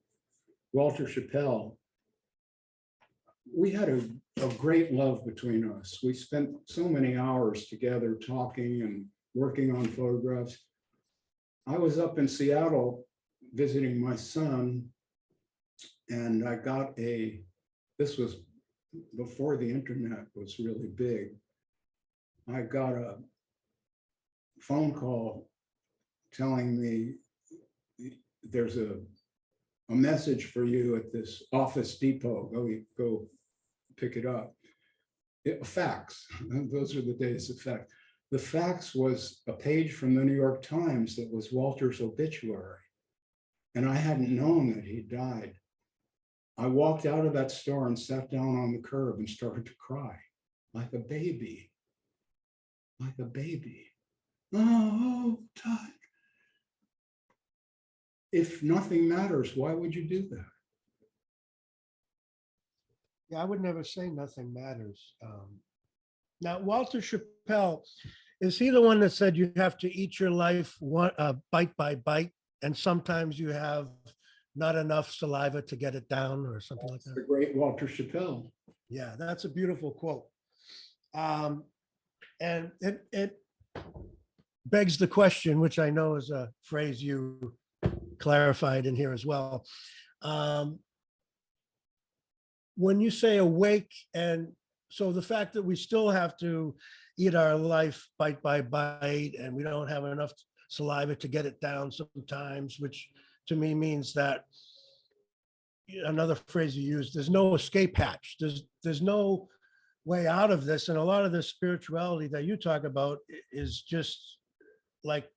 Walter Chappell, we had a great love between us. We spent so many hours together talking and working on photographs. I was up in Seattle visiting my son, and I got this was before the internet was really big. I got a phone call telling me there's a message for you at this Office Depot. Go pick it up. A fax. Those are the days of fax. The fax was a page from the New York Times that was Walter's obituary. And I hadn't known that he died. I walked out of that store and sat down on the curb and started to cry like a baby. Like a baby. Oh, Doug. If nothing matters, why would you do that? Yeah, I would never say nothing matters. Now, Walter Chappell, is he the one that said you have to eat your life bite by bite, and sometimes you have not enough saliva to get it down, or something like that? The great Walter Chappell. Yeah, that's a beautiful quote. And it begs the question, which I know is a phrase you clarified in here as well. When you say awake, and so the fact that we still have to eat our life bite by bite, and we don't have enough saliva to get it down sometimes, which to me means that, another phrase you use, there's no escape hatch. There's no way out of this. And a lot of the spirituality that you talk about is just like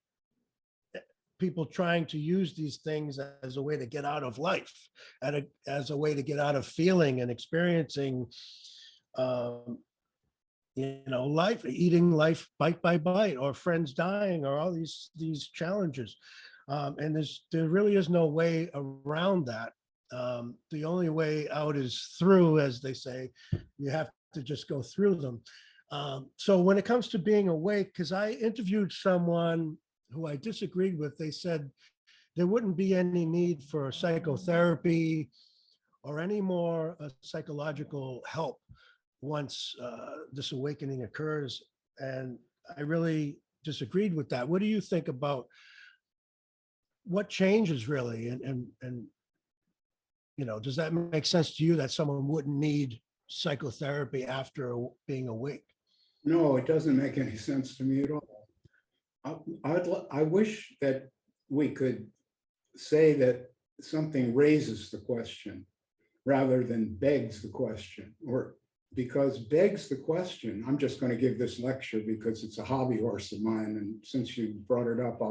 people trying to use these things as a way to get out of life, and as a way to get out of feeling and experiencing, life, eating life bite by bite, or friends dying, or all these challenges. And there really is no way around that. The only way out is through, as they say. You have to just go through them. So when it comes to being awake, because I interviewed someone who I disagreed with, they said there wouldn't be any need for psychotherapy or any more psychological help once this awakening occurs. And I really disagreed with that. What do you think about what changes really? And does that make sense to you, that someone wouldn't need psychotherapy after being awake? No, it doesn't make any sense to me at all. I wish that we could say that something raises the question. rather than begs the question, or because begs the question. I'm just going to give this lecture because it's a hobby horse of mine. And since you brought it up,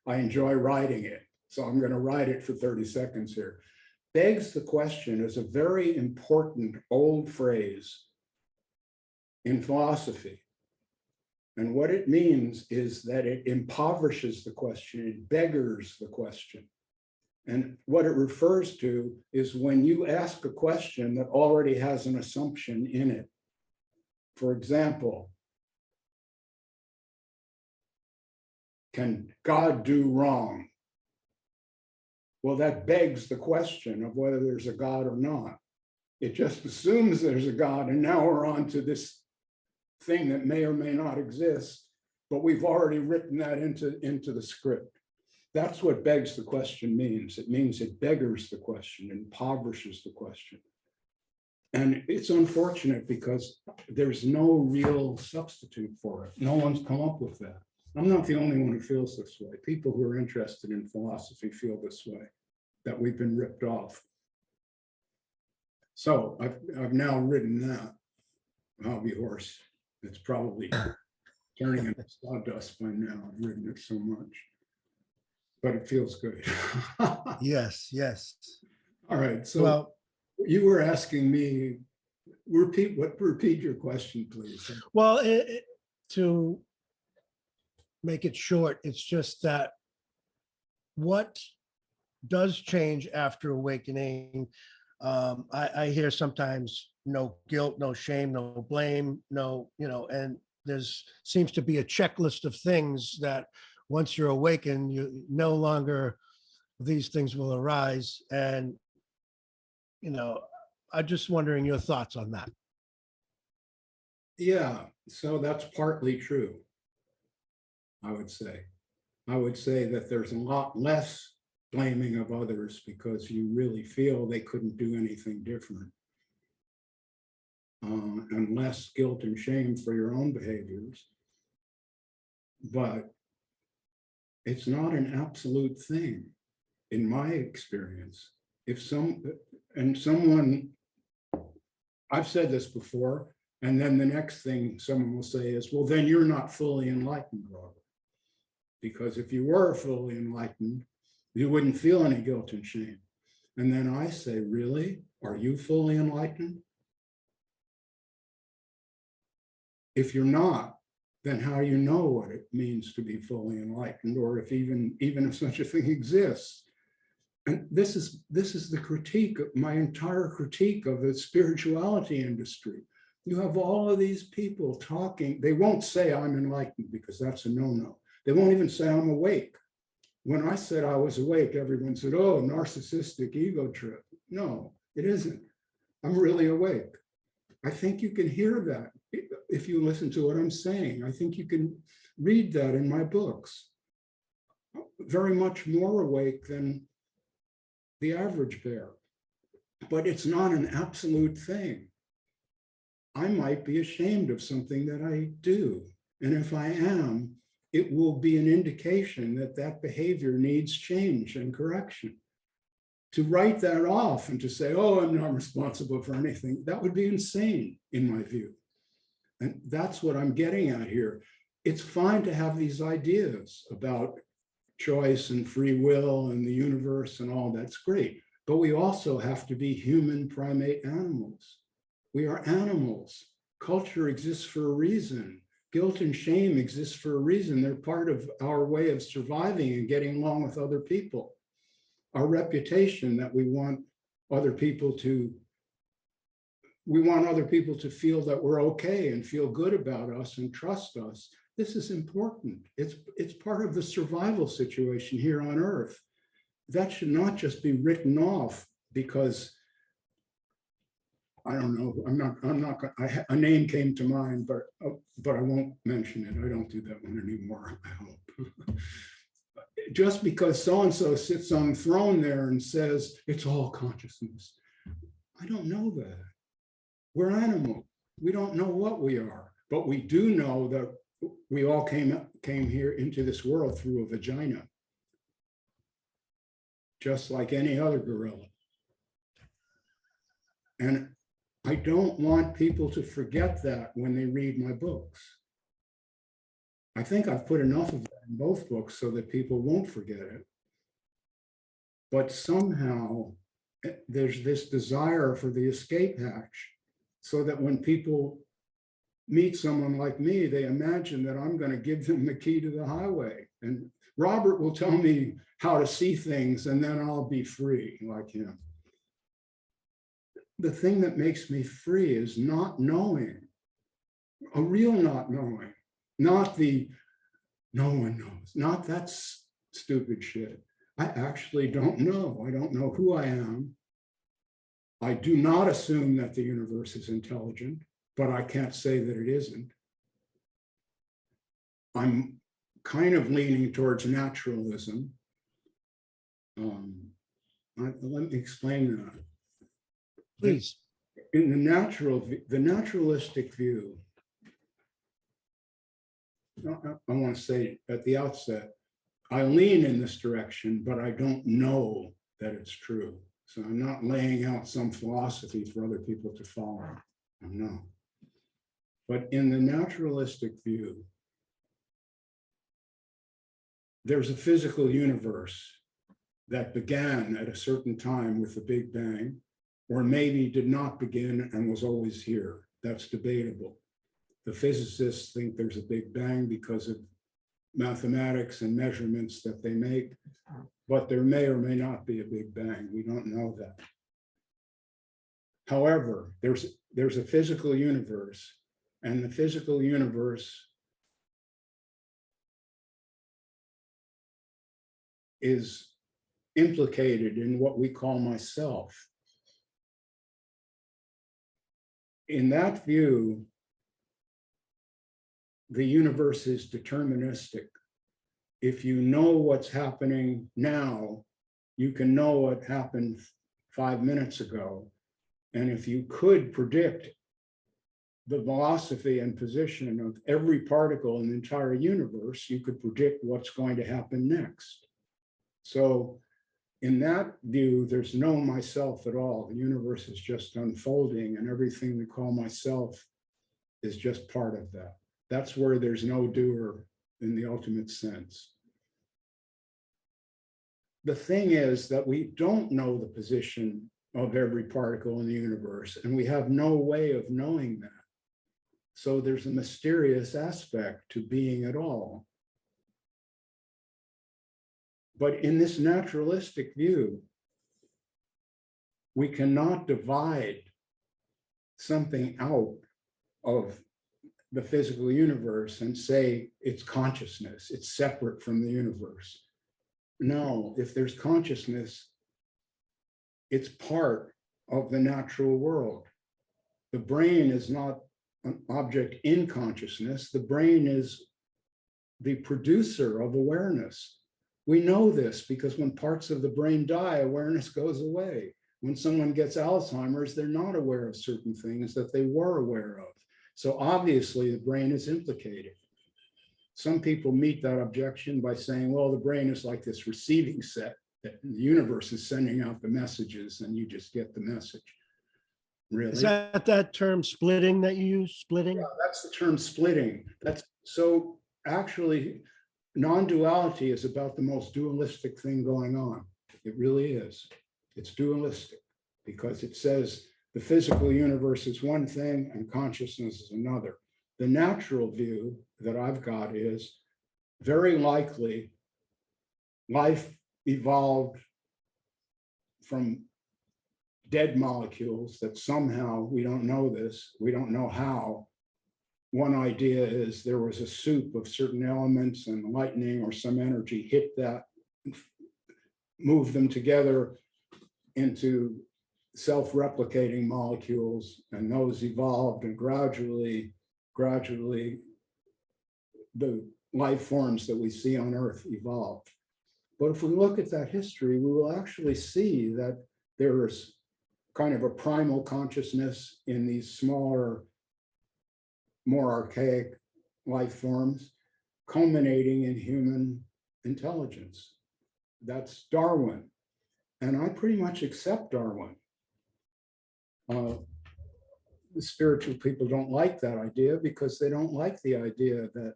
I enjoy writing it. So I'm going to write it for 30 seconds here. Begs the question is a very important old phrase in philosophy. And what it means is that it impoverishes the question, it beggars the question. And what it refers to is when you ask a question that already has an assumption in it. For example, can God do wrong? Well, that begs the question of whether there's a God or not. It just assumes there's a God, and now we're on to this thing that may or may not exist, but we've already written that into the script. That's what begs the question means. It means it beggars the question, impoverishes the question. And it's unfortunate because there's no real substitute for it. No one's come up with that. I'm not the only one who feels this way. People who are interested in philosophy feel this way, that we've been ripped off. So I've now ridden that hobby horse. It's probably turning into sawdust by now. I've ridden it so much, but it feels good. Yes, yes. All right. So Well, you were asking me, repeat your question, please. well, to make it short, it's just that what does change after awakening? I hear sometimes no guilt, no shame, no blame, no, and there's seems to be a checklist of things that once you're awakened, you no longer, these things will arise. And, I'm just wondering your thoughts on that. Yeah, so that's partly true, I would say. I would say that there's a lot less blaming of others because you really feel they couldn't do anything different. And less guilt and shame for your own behaviors. But it's not an absolute thing in my experience. If someone, I've said this before, and then the next thing someone will say is, well, then you're not fully enlightened, Robert. Because if you were fully enlightened, you wouldn't feel any guilt and shame. And then I say, really? Are you fully enlightened? If you're not, then how do you know what it means to be fully enlightened, or if even if such a thing exists? And this is the critique, my entire critique of the spirituality industry. You have all of these people talking. They won't say I'm enlightened because that's a no-no. They won't even say I'm awake. When I said I was awake, everyone said, oh, narcissistic ego trip. No, it isn't. I'm really awake. I think you can hear that if you listen to what I'm saying. I think you can read that in my books. Very much more awake than the average bear. But it's not an absolute thing. I might be ashamed of something that I do. And if I am, it will be an indication that that behavior needs change and correction. To write that off and to say, oh, I'm not responsible for anything, that would be insane in my view. And that's what I'm getting at here. It's fine to have these ideas about choice and free will and the universe and all, that's great. But we also have to be human primate animals. We are animals. Culture exists for a reason. Guilt and shame exist for a reason. They're part of our way of surviving and getting along with other people. Our reputation that we want other people to feel that we're okay and feel good about us and trust us. This is important. It's part of the survival situation here on Earth. That should not just be written off because, I don't know, a name came to mind, but I won't mention it. I don't do that one anymore, I hope. Just because so-and-so sits on the throne there and says, it's all consciousness. I don't know that. We're animals. We don't know what we are, but we do know that we all came here into this world through a vagina, just like any other gorilla. And I don't want people to forget that when they read my books. I think I've put enough of that in both books so that people won't forget it. But somehow there's this desire for the escape hatch, so that when people meet someone like me, they imagine that I'm going to give them the key to the highway. And Robert will tell me how to see things, and then I'll be free like him. The thing that makes me free is not knowing, a real not knowing, not the no one knows, not that stupid shit. I actually don't know. I don't know who I am. I do not assume that the universe is intelligent, but I can't say that it isn't. I'm kind of leaning towards naturalism. Let me explain that. Please. In the naturalistic view, I want to say at the outset, I lean in this direction, but I don't know that it's true. So I'm not laying out some philosophy for other people to follow. I'm not. But in the naturalistic view, there's a physical universe that began at a certain time with the Big Bang, or maybe did not begin and was always here. That's debatable. The physicists think there's a Big Bang because of mathematics and measurements that they make, but there may or may not be a Big Bang. We don't know that. However, there's a physical universe, and the physical universe is implicated in what we call myself. In that view, the universe is deterministic. If you know what's happening now, you can know what happened 5 minutes ago. And if you could predict the velocity and position of every particle in the entire universe, you could predict what's going to happen next. So in that view, there's no myself at all. The universe is just unfolding, and everything we call myself is just part of that. That's where there's no doer in the ultimate sense. The thing is that we don't know the position of every particle in the universe, and we have no way of knowing that. So there's a mysterious aspect to being at all. But in this naturalistic view, we cannot divide something out of the physical universe and say it's consciousness, it's separate from the universe. No, if there's consciousness, it's part of the natural world. The brain is not an object in consciousness. The brain is the producer of awareness. We know this because when parts of the brain die, awareness goes away. When someone gets Alzheimer's, they're not aware of certain things that they were aware of. So obviously the brain is implicated. Some people meet that objection by saying, well, the brain is like this receiving set that the universe is sending out the messages and you just get the message. Really? Is that term splitting that you use, splitting? Yeah, that's the term splitting. That's so actually non-duality is about the most dualistic thing going on. It really is. It's dualistic because it says the physical universe is one thing and consciousness is another. The natural view that I've got is very likely life evolved from dead molecules that somehow, we don't know this, we don't know how. One idea is there was a soup of certain elements and lightning or some energy hit that, moved them together into self-replicating molecules, and those evolved, and gradually the life forms that we see on Earth evolved. But if we look at that history, we will actually see that there is kind of a primal consciousness in these smaller, more archaic life forms, culminating in human intelligence. That's Darwin. And I pretty much accept Darwin. The spiritual people don't like that idea because they don't like the idea that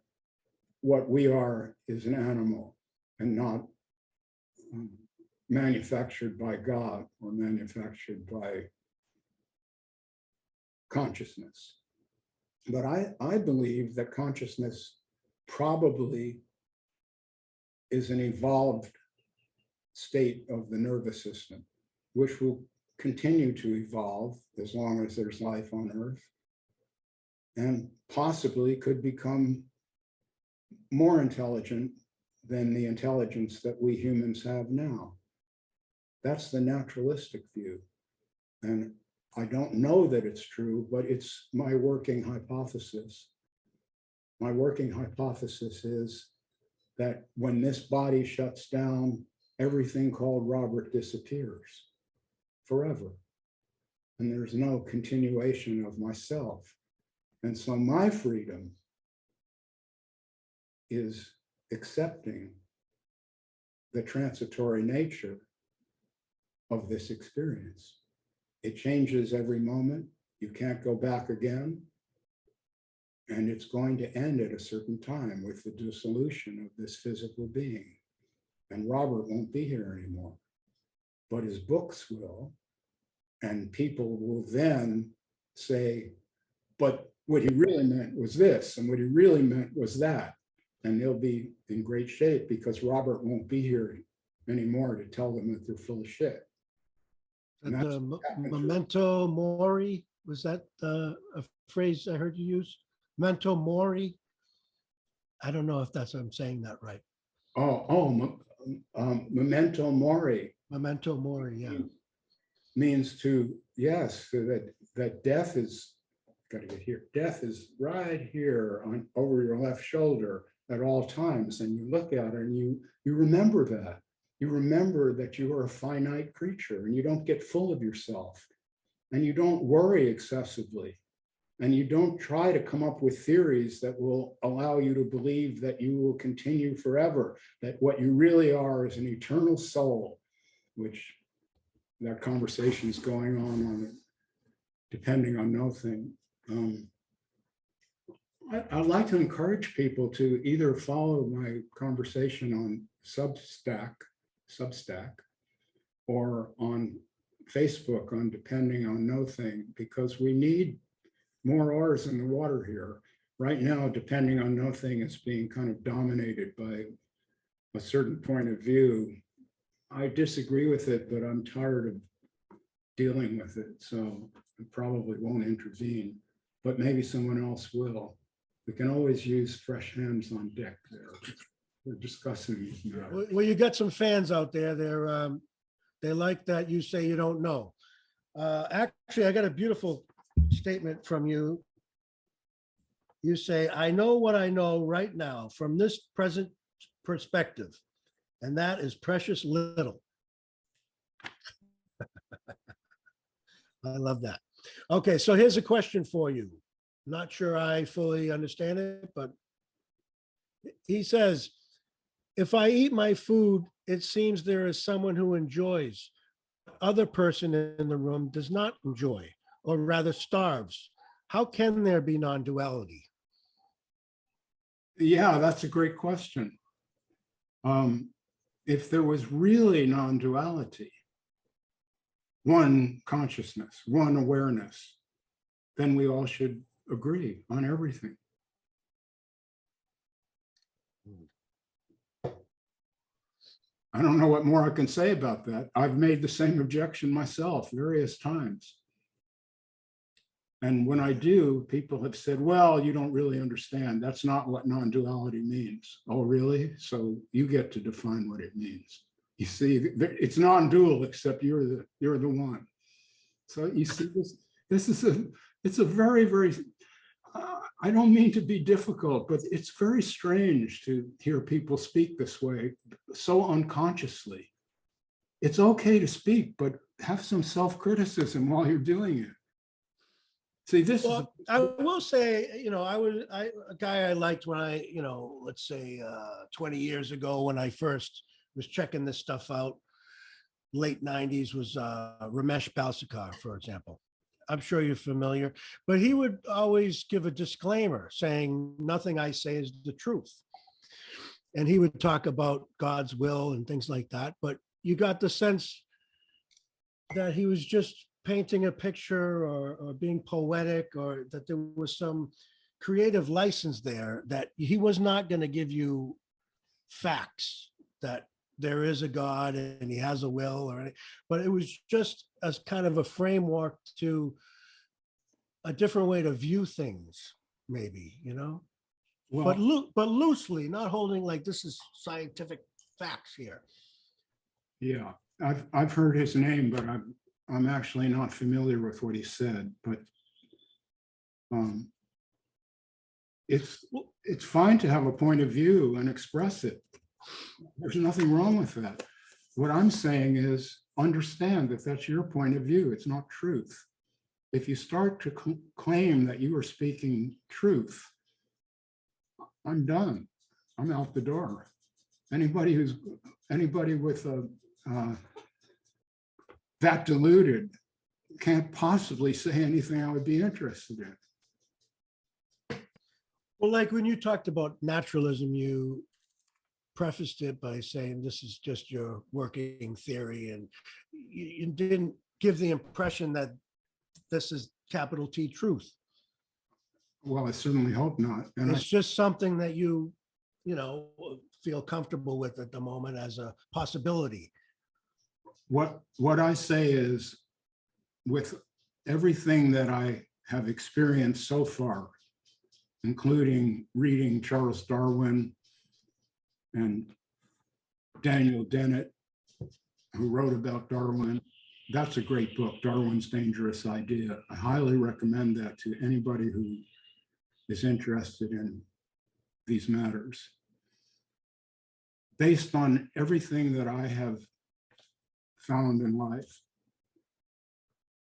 what we are is an animal and not manufactured by God or manufactured by consciousness. But I believe that consciousness probably is an evolved state of the nervous system, which will continue to evolve as long as there's life on Earth, and possibly could become more intelligent than the intelligence that we humans have now. That's the naturalistic view. And I don't know that it's true, but it's my working hypothesis. My working hypothesis is that when this body shuts down, everything called Robert disappears forever. And there's no continuation of myself. And so my freedom is accepting the transitory nature of this experience. It changes every moment. You can't go back again. And it's going to end at a certain time with the dissolution of this physical being. And Robert won't be here anymore, but his books will. And people will then say, but what he really meant was this, and what he really meant was that. And they'll be in great shape because Robert won't be here anymore to tell them that they're full of shit. And that's what happened to Memento mori, was that a phrase I heard you use? Memento mori. I don't know if I'm saying that right. Memento mori. Memento mori, yeah. Means to, yes, so that death is, gotta get here, death is right here on over your left shoulder at all times. And you look at it and you remember that. You remember that you are a finite creature and you don't get full of yourself and you don't worry excessively. And you don't try to come up with theories that will allow you to believe that you will continue forever, that what you really are is an eternal soul, which that conversation is going on depending on no thing. I'd like to encourage people to either follow my conversation on Substack, or on Facebook on Depending on No Thing, because we need more oars in the water here. Right now, Depending on No Thing is being kind of dominated by a certain point of view. I disagree with it, but I'm tired of dealing with it, so I probably won't intervene, but maybe someone else will. We can always use fresh hands on deck there. We're discussing these matters. Well, you got some fans out there. They like that you say you don't know. Actually, I got a beautiful statement from you. You say, I know what I know right now from this present perspective, and that is precious little. I love that. Okay, so here's a question for you. Not sure I fully understand it, but he says, if I eat my food, it seems there is someone who enjoys. Other person in the room does not enjoy, or rather starves. How can there be non-duality? Yeah, that's a great question. If there was really non-duality, one consciousness, one awareness, then we all should agree on everything. I don't know what more I can say about that. I've made the same objection myself various times. And when I do, people have said, well, you don't really understand. That's not what non-duality means. Oh, really? So you get to define what it means. You see, it's non-dual, except you're the one. So you see, it's a very, very, I don't mean to be difficult, but it's very strange to hear people speak this way, so unconsciously. It's okay to speak, but have some self-criticism while you're doing it. See, this is. I will say, a guy I liked when I, let's say 20 years ago when I first was checking this stuff out, late 90s, was Ramesh Balsekar, for example. I'm sure you're familiar, but he would always give a disclaimer saying nothing I say is the truth. And he would talk about God's will and things like that. But you got the sense that he was just painting a picture or being poetic, or that there was some creative license there, that he was not going to give you facts that there is a God and he has a will or anything, but it was just as kind of a framework to a different way to view things, maybe, you know, but Well, but loosely, not holding like this is scientific facts here. yeah, I've heard his name, but I'm actually not familiar with what he said, but um, it's fine to have a point of view and express it. There's nothing wrong with that. What I'm saying is understand that that's your point of view. It's not truth. If you start to claim that you are speaking truth, I'm done. I'm out the door. Anybody with a that deluded can't possibly say anything I would be interested in. Well, like when you talked about naturalism, you prefaced it by saying this is just your working theory, and you didn't give the impression that this is capital T truth. Well, I certainly hope not. And It's just something that you know, feel comfortable with at the moment as a possibility. what I say is, with everything that I have experienced so far, including reading Charles Darwin and Daniel Dennett, who wrote about Darwin. That's a great book, Darwin's Dangerous Idea. I highly recommend that to anybody who is interested in these matters. Based on everything that I have found in life,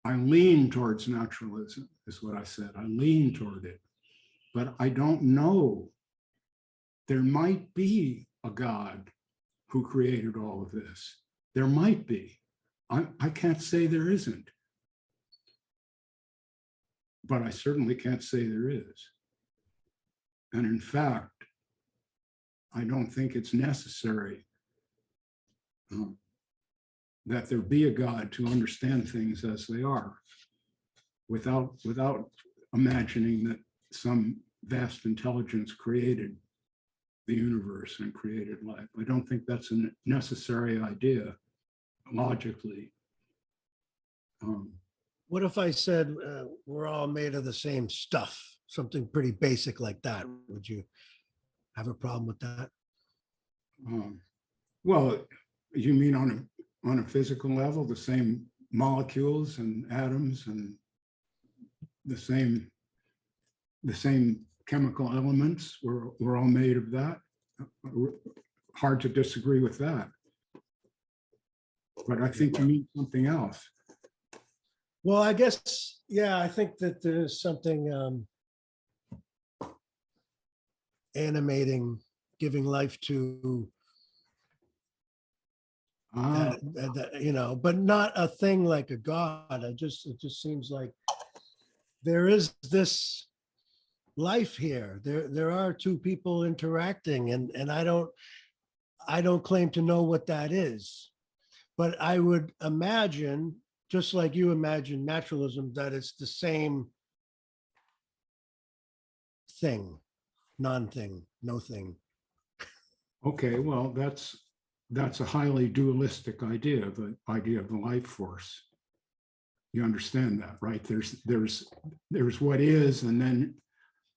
I lean towards naturalism, is what I said. I lean toward it, but I don't know. There might be a God who created all of this. There might be. I can't say there isn't, but I certainly can't say there is. And in fact, I don't think it's necessary that there be a God to understand things as they are, without imagining that some vast intelligence created the universe and created life. I don't think that's a necessary idea logically. What if I said we're all made of the same stuff, something pretty basic like that? Would you have a problem with that? Well, you mean on a physical level, the same molecules and atoms and the same chemical elements, we're all made of that. Hard to disagree with that. But I think you mean something else. Well, I guess, yeah, I think that there's something animating, giving life to that, you know, but not a thing like a God. It just seems like there is this life here. There are two people interacting, and I don't claim to know what that is, but I would imagine, just like you imagine naturalism, that it's the same thing, non-thing, no thing. Okay, well, that's a highly dualistic idea, the idea of the life force. You understand that, right? There's what is, and then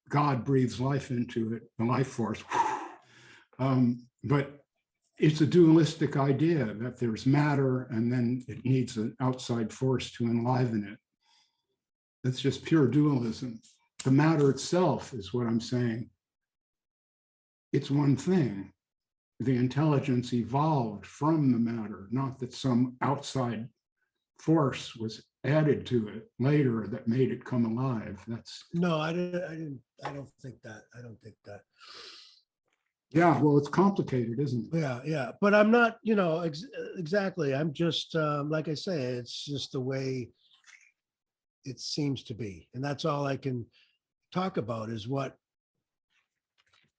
God breathes life into it, the life force. But it's a dualistic idea that there's matter and then it needs an outside force to enliven it. That's just pure dualism. The matter itself is what I'm saying. It's one thing. The intelligence evolved from the matter, not that some outside force was added to it later that made it come alive. That's No, I don't think that. I don't think that. yeah, well, it's complicated, isn't it? Yeah. But I'm not, you know, exactly. I'm just, like I say, it's just the way it seems to be. And that's all I can talk about is what,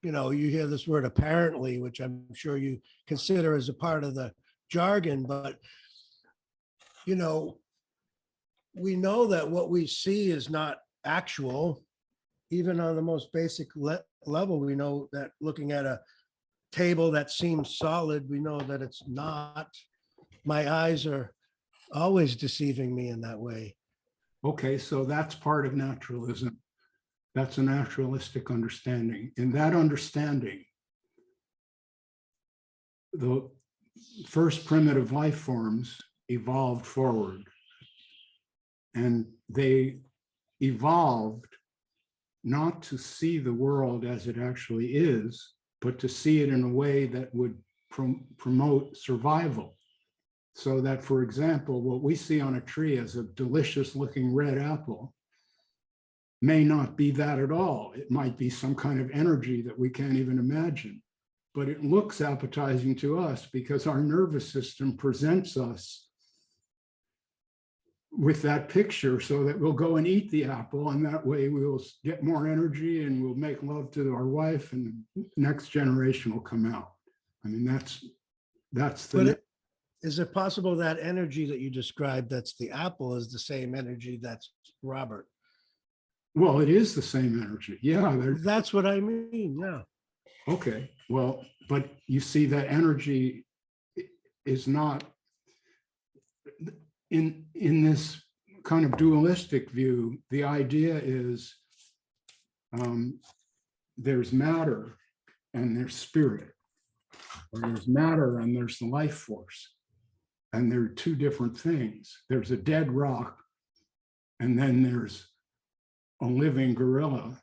you hear this word apparently, which I'm sure you consider as a part of the jargon, but, we know that what we see is not actual. Even on the most basic level, we know that looking at a table that seems solid, we know that it's not. My eyes are always deceiving me in that way. Okay, so that's part of naturalism. That's a naturalistic understanding. In that understanding, the first primitive life forms evolved forward, and they evolved not to see the world as it actually is, but to see it in a way that would promote survival. So that, for example, what we see on a tree as a delicious looking red apple may not be that at all. It might be some kind of energy that we can't even imagine, but it looks appetizing to us because our nervous system presents us with that picture so that we'll go and eat the apple, and that way we'll get more energy and we'll make love to our wife, and the next generation will come out. I mean, that's the. But is it possible that energy that you described, that's the apple, is the same energy that's Robert? Well, it is the same energy. Yeah. That's what I mean. Yeah. Okay. Well, but you see that energy is not in this kind of dualistic view. The idea is there's matter and there's spirit, or there's matter and there's the life force. And they're two different things. There's a dead rock, and then there's a living gorilla.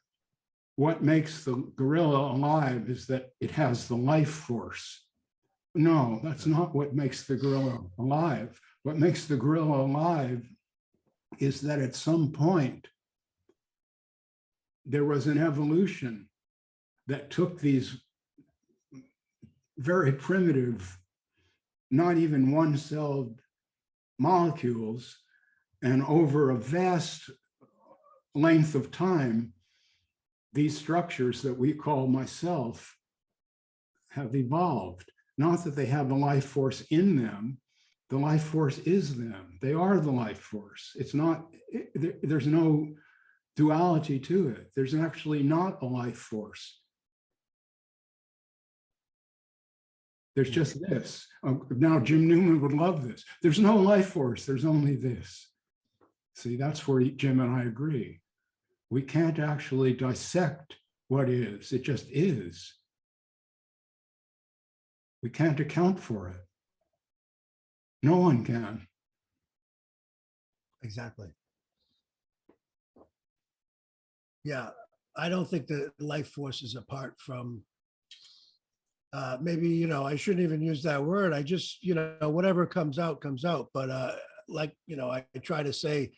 What makes the gorilla alive is that it has the life force. No, that's not what makes the gorilla alive. What makes the gorilla alive is that at some point, there was an evolution that took these very primitive, not even one-celled molecules, and over a vast length of time, these structures that we call myself have evolved. Not that they have a life force in them. The life force is them. They are the life force. It's not, there's no duality to it. There's actually not a life force. There's just this. Now, Jim Newman would love this. There's no life force. There's only this. See, that's where Jim and I agree. We can't actually dissect what is. It just is. We can't account for it. No one can. Exactly. Yeah, I don't think the life force is apart from maybe, I shouldn't even use that word. I just, whatever comes out, comes out. But like, I try to say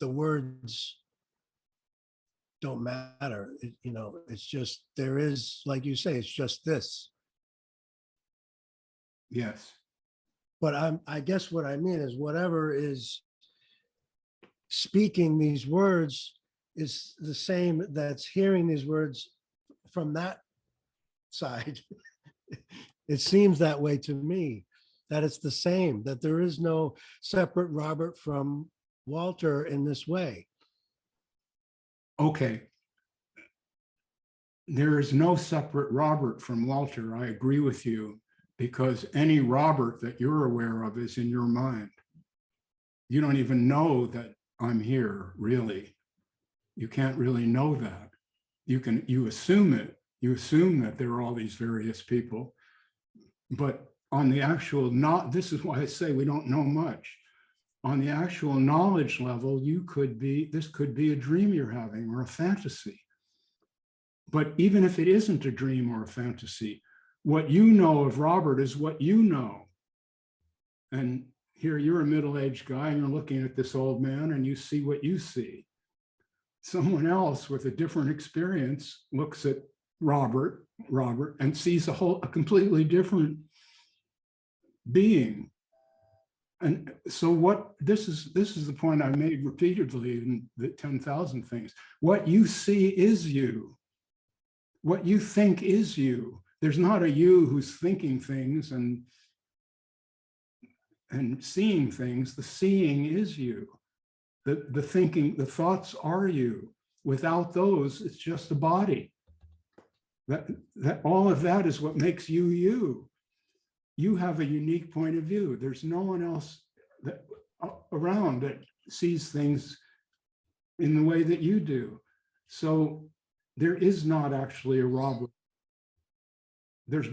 the words don't matter. It's just, there is, like you say, it's just this. Yes. But I guess what I mean is whatever is speaking these words is the same that's hearing these words from that side. It seems that way to me, that it's the same, that there is no separate Robert from Walter in this way. Okay. There is no separate Robert from Walter. I agree with you, because any Robert that you're aware of is in your mind. You don't even know that I'm here, really. You can't really know that. You assume it. You assume that there are all these various people, but on the actual, this is why I say we don't know much. On the actual knowledge level, this could be a dream you're having or a fantasy. But even if it isn't a dream or a fantasy, what you know of Robert is what you know. And here you're a middle-aged guy and you're looking at this old man and you see what you see. Someone else with a different experience looks at Robert, and sees a completely different being. And so what, this is the point I made repeatedly in the 10,000 things. What you see is you. What you think is you. There's not a you who's thinking things and seeing things. The seeing is you. The thinking, the thoughts are you. Without those, it's just a body. That all of that is what makes you you. You have a unique point of view. There's no one else around that sees things in the way that you do. So there is not actually a Robert. There's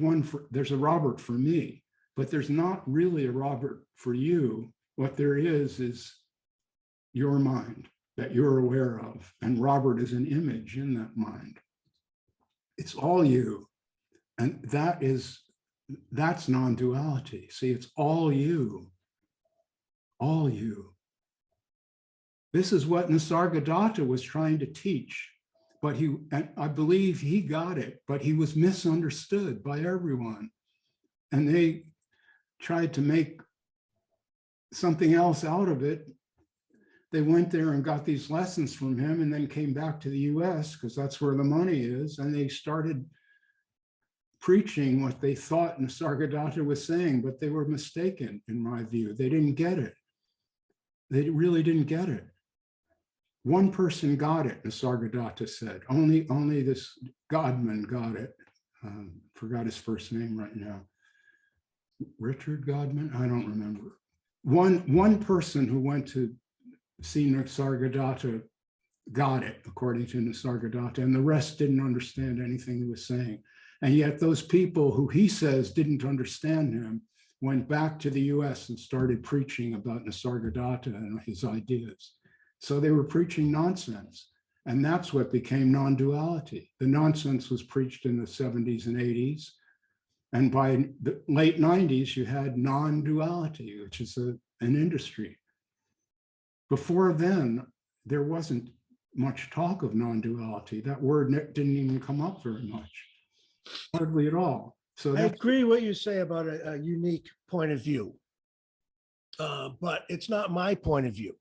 a Robert for me, but there's not really a Robert for you. What there is your mind that you're aware of, and Robert is an image in that mind. It's all you, and that's non-duality. See, it's all you, all you. This is what Nisargadatta was trying to teach, but and I believe he got it, but he was misunderstood by everyone. And they tried to make something else out of it. They went there and got these lessons from him and then came back to the US because that's where the money is. And they started preaching what they thought Nisargadatta was saying, but they were mistaken in my view. They didn't get it. They really didn't get it. One person got it, Nisargadatta said. Only this Godman got it. Forgot his first name right now. Richard Godman? I don't remember. One person who went to see Nisargadatta got it, according to Nisargadatta, and the rest didn't understand anything he was saying. And yet those people who he says didn't understand him went back to the US and started preaching about Nisargadatta and his ideas. So they were preaching nonsense. And that's what became non-duality. The nonsense was preached in the 70s and 80s. And by the late 90s, you had non-duality, which is an industry. Before then, there wasn't much talk of non-duality. That word didn't even come up very much, hardly at all. So I agree what you say about a unique point of view, but it's not my point of view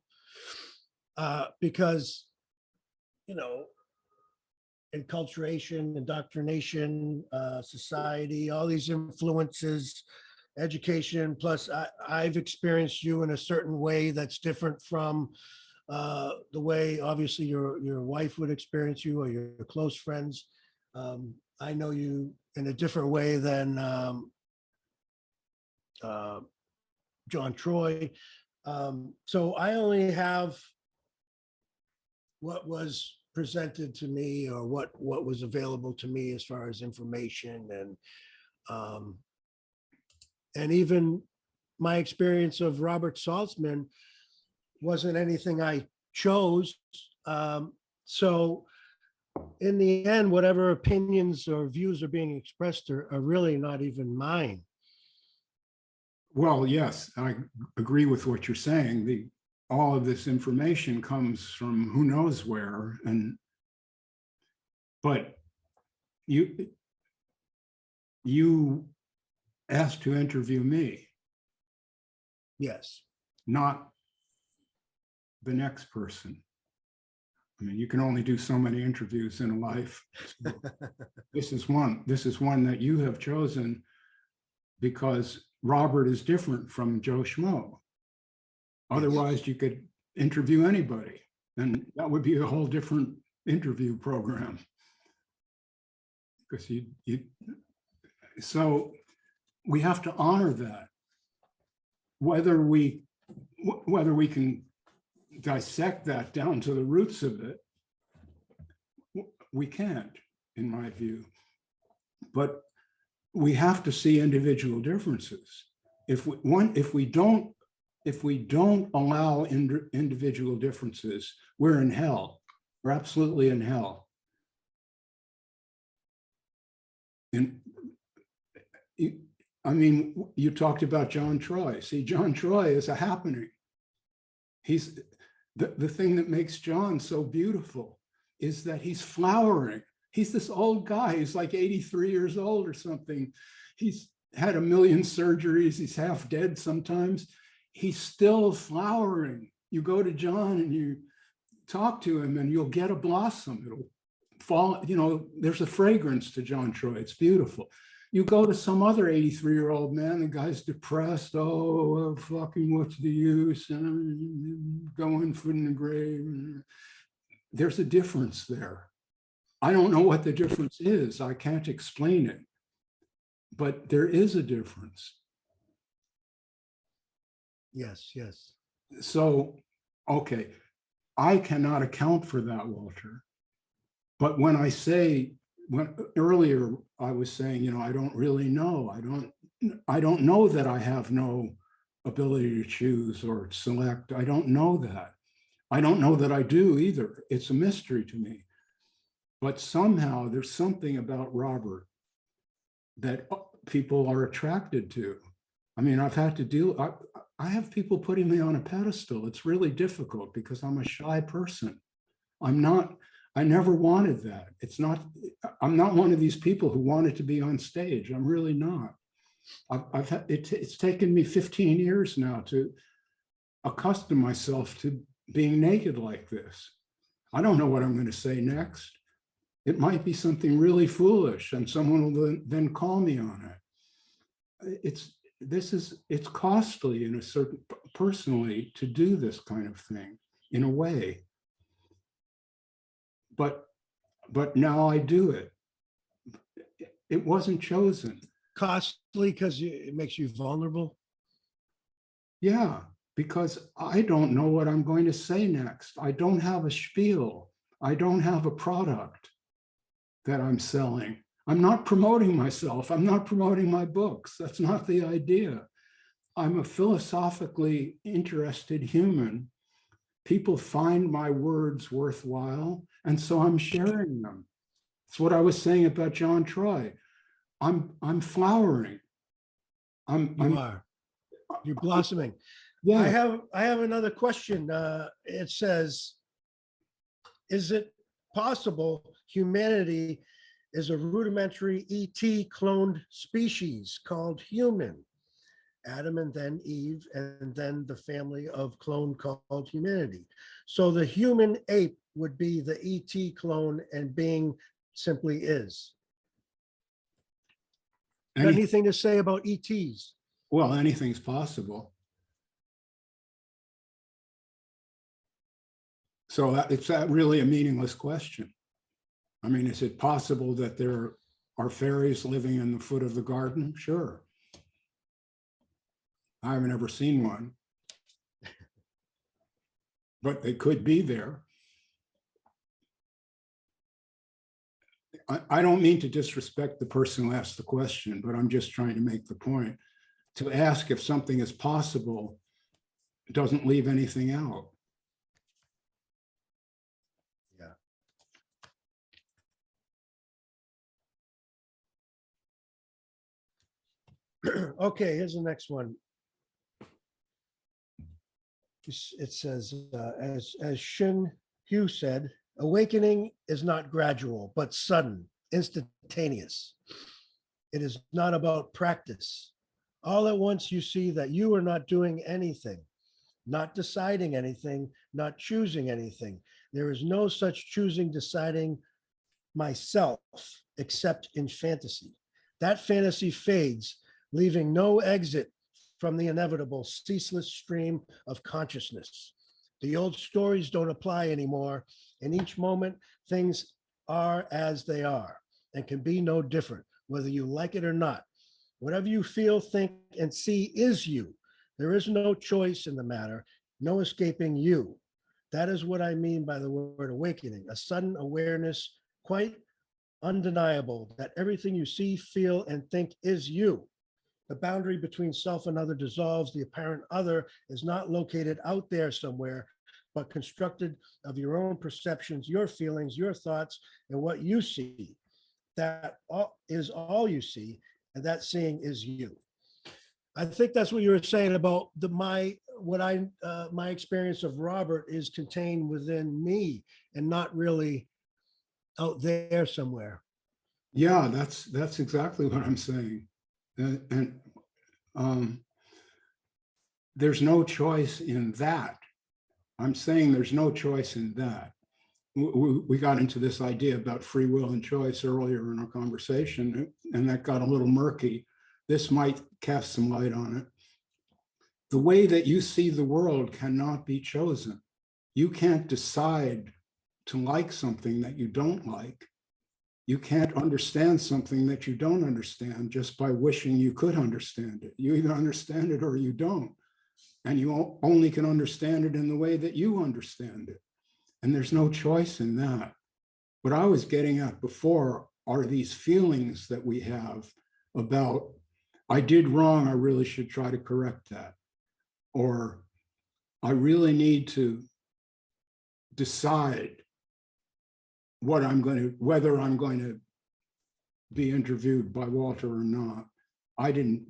because, enculturation, indoctrination, society, all these influences, education, plus I've experienced you in a certain way that's different from the way obviously your wife would experience you or your close friends. I know you in a different way than John Troy. So I only have what was presented to me or what was available to me as far as information and even my experience of Robert Saltzman wasn't anything I chose. So in the end, whatever opinions or views are being expressed are really not even mine. Well, yes, I agree with what you're saying. All of this information comes from who knows where, but you asked to interview me. Yes. Not the next person. I mean, you can only do so many interviews in a life. So this is one that you have chosen because Robert is different from Joe Schmo. Otherwise, you could interview anybody, and that would be a whole different interview program. Because so we have to honor that. Whether we can dissect that down to the roots of it, we can't, in my view. But we have to see individual differences. If we don't allow individual differences, we're in hell. We're absolutely in hell. I mean, you talked about John Troy. See, John Troy is a happening. He's the thing that makes John so beautiful is that he's flowering. He's this old guy. He's like 83 years old or something. He's had 1 million surgeries. He's half dead sometimes. he's still flowering. You go to John and you talk to him and you'll get a blossom. It'll fall, you know, there's a fragrance to John Troy. It's beautiful. You go to some other 83-year-old man, the guy's depressed. Oh, fucking what's the use? Going for the grave. There's a difference there. I don't know what the difference is. I can't explain it, but there is a difference. Yes, yes. So, okay, I cannot account for that, Walter. But when I say, when earlier I was saying, you know, I don't really know. I don't know that I have no ability to choose or select. I don't know that. I don't know that I do either. It's a mystery to me. But somehow there's something about Robert that people are attracted to. I mean, I've had to deal, I have people putting me on a pedestal. It's really difficult because I'm a shy person. I never wanted that. I'm not one of these people who wanted to be on stage. I'm really not. It's taken me 15 years now to accustom myself to being naked like this. I don't know what I'm going to say next. It might be something really foolish and someone will then call me on it. It's costly in a certain, personally, to do this kind of thing in a way. But now I do it. It wasn't chosen. Costly because it makes you vulnerable. Yeah, because I don't know what I'm going to say next. I don't have a spiel. I don't have a product that I'm selling. I'm not promoting myself. I'm not promoting my books. That's not the idea. I'm a philosophically interested human. People find my words worthwhile, and so I'm sharing them. It's what I was saying about John Troy. I'm flowering. You're blossoming. Yeah. I have another question. It says, is it possible humanity is a rudimentary ET cloned species called human? Adam and then Eve, and then the family of clone called humanity. So the human ape would be the ET clone, and being simply is. Got anything to say about ETs? Well, anything's possible. So it's really a meaningless question. I mean, is it possible that there are fairies living in the foot of the garden? Sure. I haven't ever seen one, but they could be there. I don't mean to disrespect the person who asked the question, but I'm just trying to make the point. To ask if something is possible doesn't leave anything out. Yeah. Okay, here's the next one. It says, as Shin Hugh said, awakening is not gradual, but sudden, instantaneous. It is not about practice. All at once you see that you are not doing anything, not deciding anything, not choosing anything. There is no such choosing, deciding myself, except in fantasy. That fantasy fades, leaving no exit from the inevitable, ceaseless stream of consciousness. The old stories don't apply anymore. In each moment, things are as they are and can be no different, whether you like it or not. Whatever you feel, think, and see is you. There is no choice in the matter, no escaping you. That is what I mean by the word awakening, a sudden awareness, quite undeniable, that everything you see, feel, and think is you. The boundary between self and other dissolves. The apparent other is not located out there somewhere, but constructed of your own perceptions, your feelings, your thoughts, and what you see. That is all you see, and that seeing is you. I think that's what you were saying about my experience of Robert is contained within me and not really out there somewhere. Yeah, that's exactly what I'm saying. And there's no choice in that. I'm saying there's no choice in that. We got into this idea about free will and choice earlier in our conversation, and that got a little murky. This might cast some light on it. The way that you see the world cannot be chosen. You can't decide to like something that you don't like. You can't understand something that you don't understand just by wishing you could understand it. You either understand it or you don't. And you only can understand it in the way that you understand it. And there's no choice in that. What I was getting at before are these feelings that we have about, I did wrong, I really should try to correct that. Or I really need to decide whether I'm going to be interviewed by Walter or not. I didn't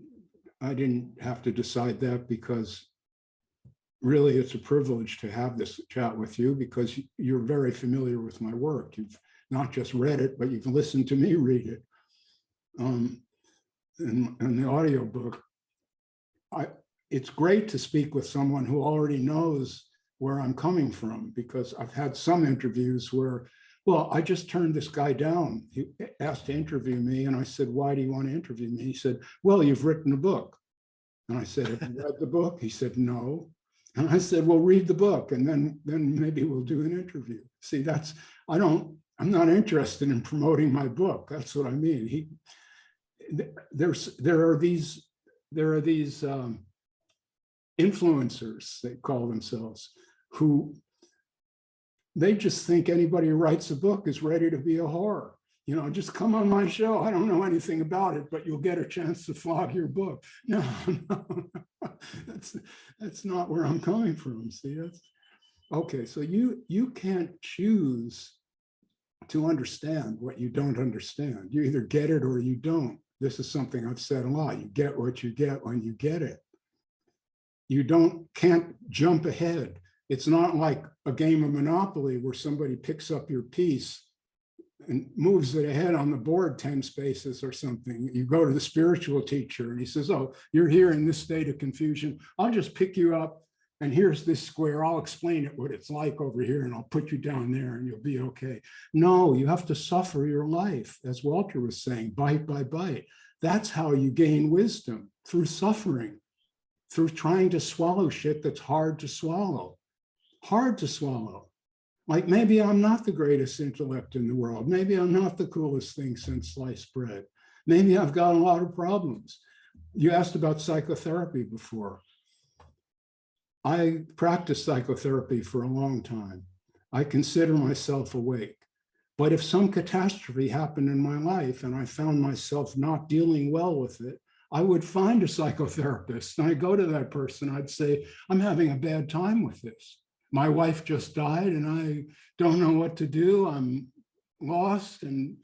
have to decide that, because really it's a privilege to have this chat with you, because you're very familiar with my work. You've not just read it, but you've listened to me read it. In the audiobook, it's great to speak with someone who already knows where I'm coming from, because I've had some interviews where, well, I just turned this guy down. He asked to interview me, and I said, why do you want to interview me? He said, well, you've written a book. And I said, have you read the book? He said, no. And I said, well, read the book, and then maybe we'll do an interview. See, I'm not interested in promoting my book. That's what I mean. There are these influencers, they call themselves, who they just think anybody who writes a book is ready to be a whore. You know, just come on my show. I don't know anything about it, but you'll get a chance to flog your book. No, that's not where I'm coming from. See, that's okay. So you can't choose to understand what you don't understand. You either get it or you don't. This is something I've said a lot. You get what you get when you get it. You can't jump ahead. It's not like a game of Monopoly where somebody picks up your piece and moves it ahead on the board 10 spaces or something. You go to the spiritual teacher and he says, oh, you're here in this state of confusion. I'll just pick you up, and here's this square. I'll explain it, what it's like over here, and I'll put you down there and you'll be okay. No, you have to suffer your life, as Walter was saying, bite by bite. That's how you gain wisdom, through suffering, through trying to swallow shit that's hard to swallow. Hard to swallow. Like, maybe I'm not the greatest intellect in the world. Maybe I'm not the coolest thing since sliced bread. Maybe I've got a lot of problems. You asked about psychotherapy before. I practiced psychotherapy for a long time. I consider myself awake. But if some catastrophe happened in my life and I found myself not dealing well with it, I would find a psychotherapist, and I go to that person. I'd say, I'm having a bad time with this. My wife just died and I don't know what to do. I'm lost. And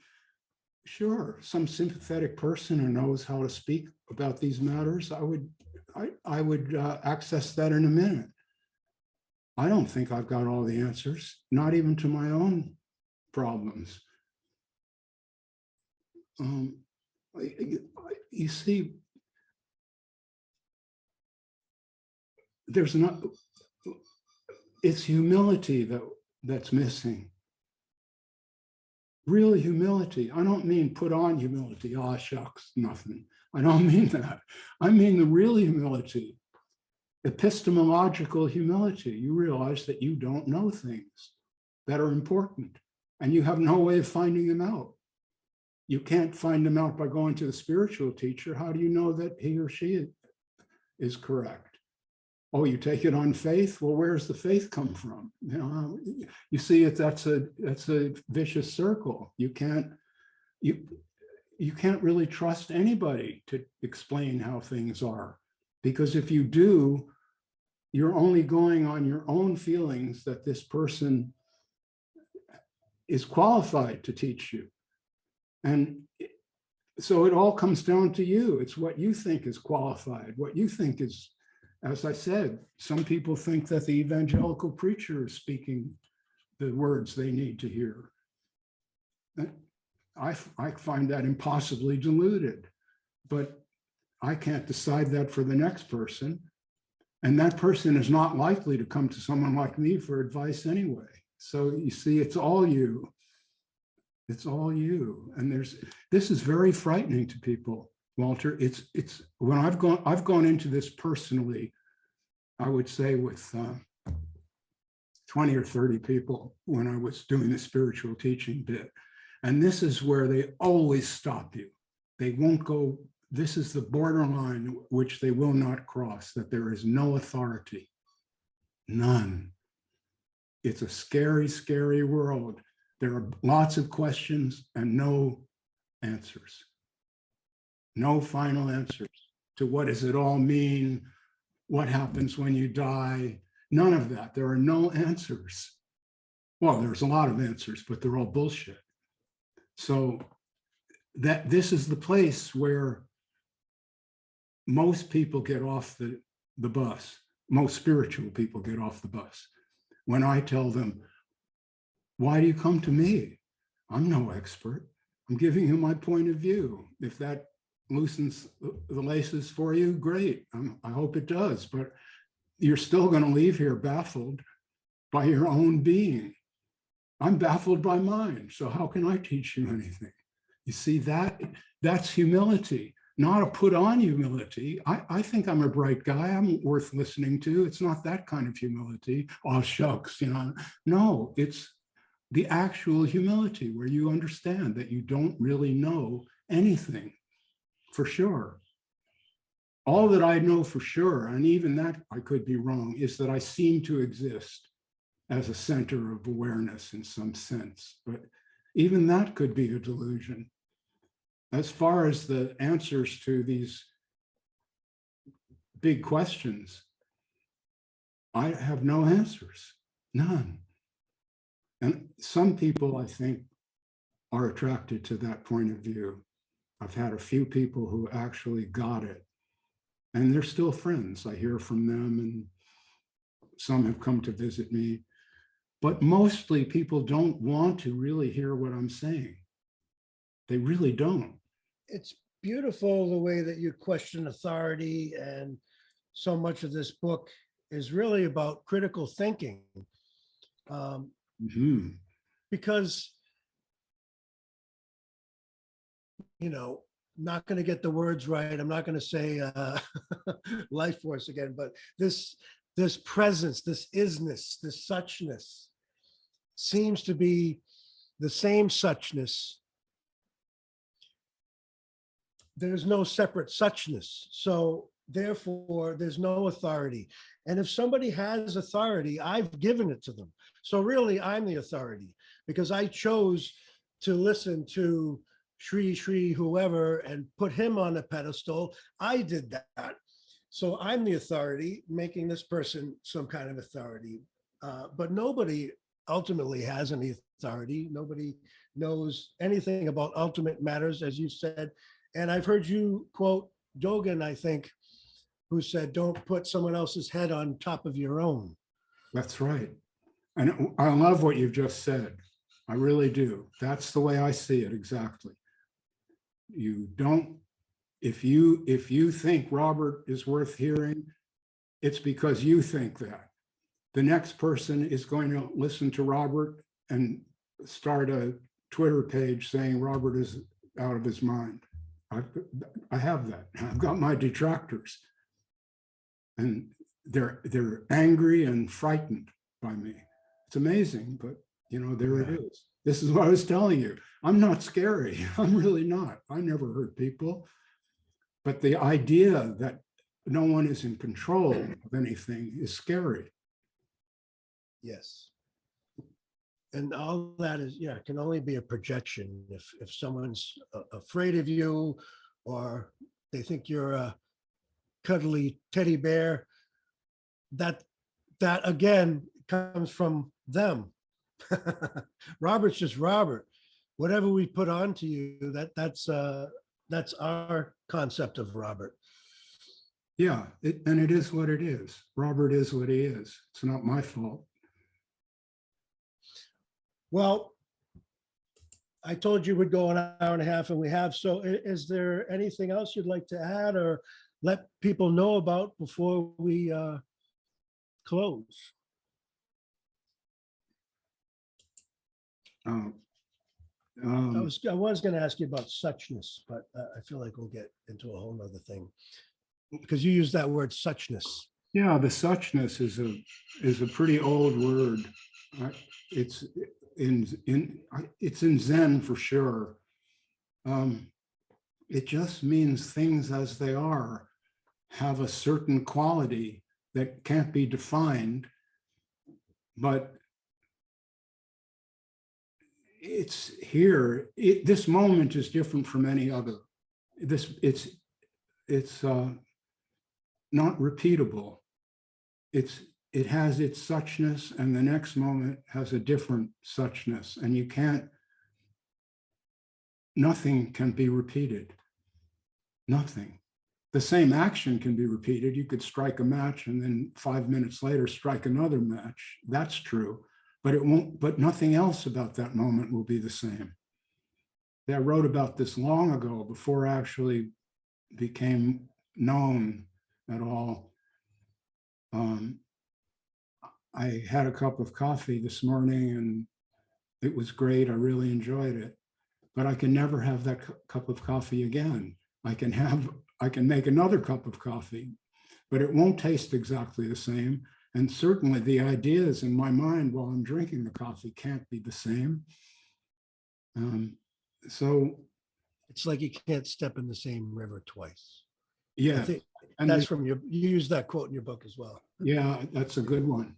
sure, some sympathetic person who knows how to speak about these matters, I would access that in a minute. I don't think I've got all the answers, not even to my own problems. You see, it's humility that's missing. Real humility. I don't mean put on humility. Oh, shucks, nothing. I don't mean that. I mean the real humility, epistemological humility. You realize that you don't know things that are important, and you have no way of finding them out. You can't find them out by going to the spiritual teacher. How do you know that he or she is correct? Oh, you take it on faith? Well, where's the faith come from? You see, that's a vicious circle. You can't really trust anybody to explain how things are, because if you do, you're only going on your own feelings that this person is qualified to teach you. And so it all comes down to you. It's what you think is qualified, what you think is, as I said, some people think that the evangelical preacher is speaking the words they need to hear. I find that impossibly deluded, but I can't decide that for the next person. And that person is not likely to come to someone like me for advice anyway. So you see, it's all you. It's all you. And this is very frightening to people, Walter. It's when I've gone into this personally, I would say with 20 or 30 people when I was doing the spiritual teaching bit. And this is where they always stop you. They won't go, this is the borderline which they will not cross, that there is no authority, none. It's a scary, scary world. There are lots of questions and no answers. No final answers to what does it all mean? What happens when you die? None of that. There are no answers. Well, there's a lot of answers, but they're all bullshit. So that this is the place where most people get off the bus. Most spiritual people get off the bus. When I tell them, why do you come to me? I'm no expert. I'm giving you my point of view. If that loosens the laces for you, great. I hope it does, but you're still going to leave here baffled by your own being. I'm baffled by mine. So how can I teach you anything? You see, that's humility, not a put on humility. I think I'm a bright guy. I'm worth listening to. It's not that kind of humility. Oh, shucks, you know. No, it's the actual humility where you understand that you don't really know anything for sure. All that I know for sure, and even that I could be wrong, is that I seem to exist as a center of awareness in some sense. But even that could be a delusion. As far as the answers to these big questions, I have no answers, none. And some people, I think, are attracted to that point of view. I've had a few people who actually got it, and they're still friends. I hear from them, and some have come to visit me. But mostly people don't want to really hear what I'm saying. They really don't. It's beautiful the way that you question authority, and so much of this book is really about critical thinking. Because, you know, not going to get the words right. I'm not going to say life force again, but this presence, this isness, this suchness seems to be the same suchness. There's no separate suchness. So therefore, there's no authority. And if somebody has authority, I've given it to them. So really, I'm the authority because I chose to listen to Shri whoever and put him on a pedestal. I did that. So I'm the authority, making this person some kind of authority. But nobody ultimately has any authority. Nobody knows anything about ultimate matters, as you said. And I've heard you quote Dogen, I think, who said, don't put someone else's head on top of your own. That's right. And I love what you've just said. I really do. That's the way I see it exactly. You don't, if you think Robert is worth hearing, it's because you think that. The next person is going to listen to Robert and start a Twitter page saying Robert is out of his mind. I have that. I've got my detractors. And they're angry and frightened by me. It's amazing, but you know, there it is. This is what I was telling you. I'm not scary. I'm really not. I never hurt people. But the idea that no one is in control of anything is scary. Yes. And all that is, yeah, it can only be a projection. If someone's afraid of you, or they think you're a cuddly teddy bear, that again comes from them. Robert's just Robert. Whatever we put onto you, that's our concept of Robert. Yeah, and it is what it is. Robert is what he is. It's not my fault. Well, I told you we'd go an hour and a half, and we have. So is there anything else you'd like to add or let people know about before we close? Um, I was going to ask you about suchness, but I feel like we'll get into a whole nother thing because you use that word suchness. yeah, the suchness is a pretty old word. It's it's in Zen for sure. It just means things as they are have a certain quality that can't be defined, but it's here. This moment is different from any other. It's not repeatable. It has its suchness, and the next moment has a different suchness, and you can't. Nothing can be repeated. Nothing. The same action can be repeated. You could strike a match and then 5 minutes later strike another match. That's true, but it won't. But nothing else about that moment will be the same. I wrote about this long ago, before it actually became known at all. I had a cup of coffee this morning and it was great. I really enjoyed it, but I can never have that cup of coffee again. I can make another cup of coffee, but it won't taste exactly the same. And certainly the ideas in my mind while I'm drinking the coffee can't be the same. So it's like you can't step in the same river twice. Yeah, I think that's from you use that quote in your book as well. Yeah, that's a good one.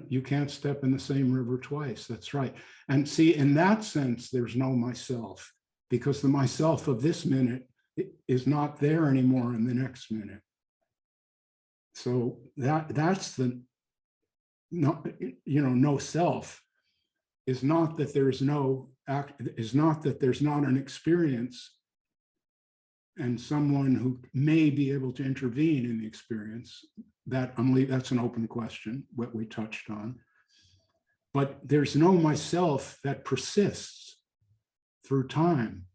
You can't step in the same river twice. That's right. And see, in that sense, there's no myself, because the myself of this minute is not there anymore in the next minute. So that's the no self is not that there's no act, is not that there's not an experience and someone who may be able to intervene in the experience. That's an open question, what we touched on. But there's no myself that persists through time.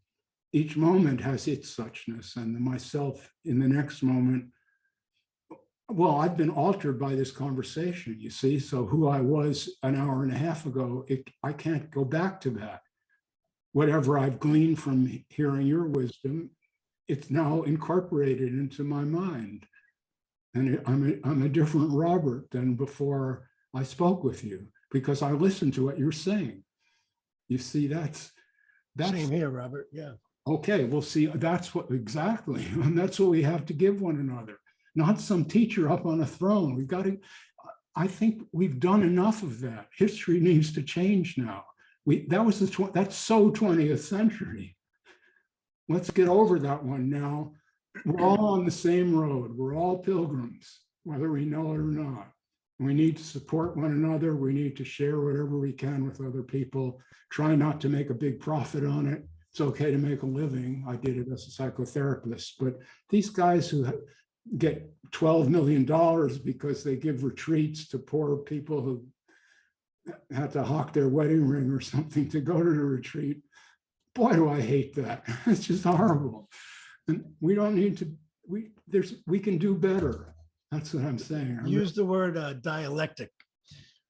Each moment has its suchness, and the myself in the next moment, well, I've been altered by this conversation, you see. So who I was an hour and a half ago, I can't go back to that. Whatever I've gleaned from hearing your wisdom, it's now incorporated into my mind. And I'm a different Robert than before I spoke with you, because I listened to what you're saying. You see, that's same here, Robert. Yeah. Okay, well, see, that's what exactly, and that's what we have to give one another, not some teacher up on a throne. We've got to, I think we've done enough of that. History needs to change now. That's so 20th century. Let's get over that one now. We're all on the same road. We're all pilgrims, whether we know it or not. We need to support one another. We need to share whatever we can with other people. Try not to make a big profit on it. It's okay to make a living. I did it as a psychotherapist, but these guys who get $12 million because they give retreats to poor people who had to hawk their wedding ring or something to go to the retreat, boy, do I hate that. It's just horrible. And we don't need to, we can do better. That's what I'm saying. Use the word dialectic.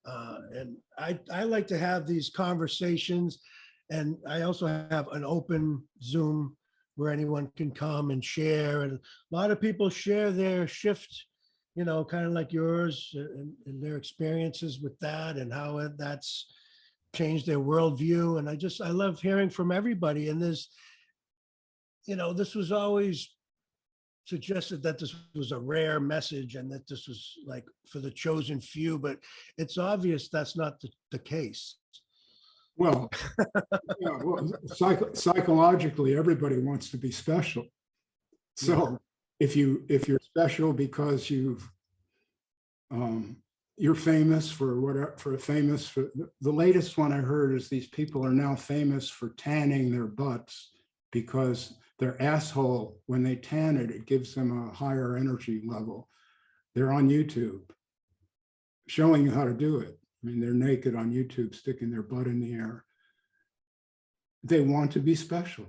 And I like to have these conversations, and I also have an open Zoom where anyone can come and share. And a lot of people share their shift, kind of like yours, and their experiences with that and how that's changed their worldview. And I love hearing from everybody. And this was always suggested that this was a rare message and that this was like for the chosen few, but it's obvious that's not the case. Well, psychologically, everybody wants to be special. So if you're special because you're famous for whatever, the latest one I heard is these people are now famous for tanning their butts because their asshole, when they tan it, it gives them a higher energy level. They're on YouTube showing you how to do it. I mean, they're naked on YouTube, sticking their butt in the air. They want to be special.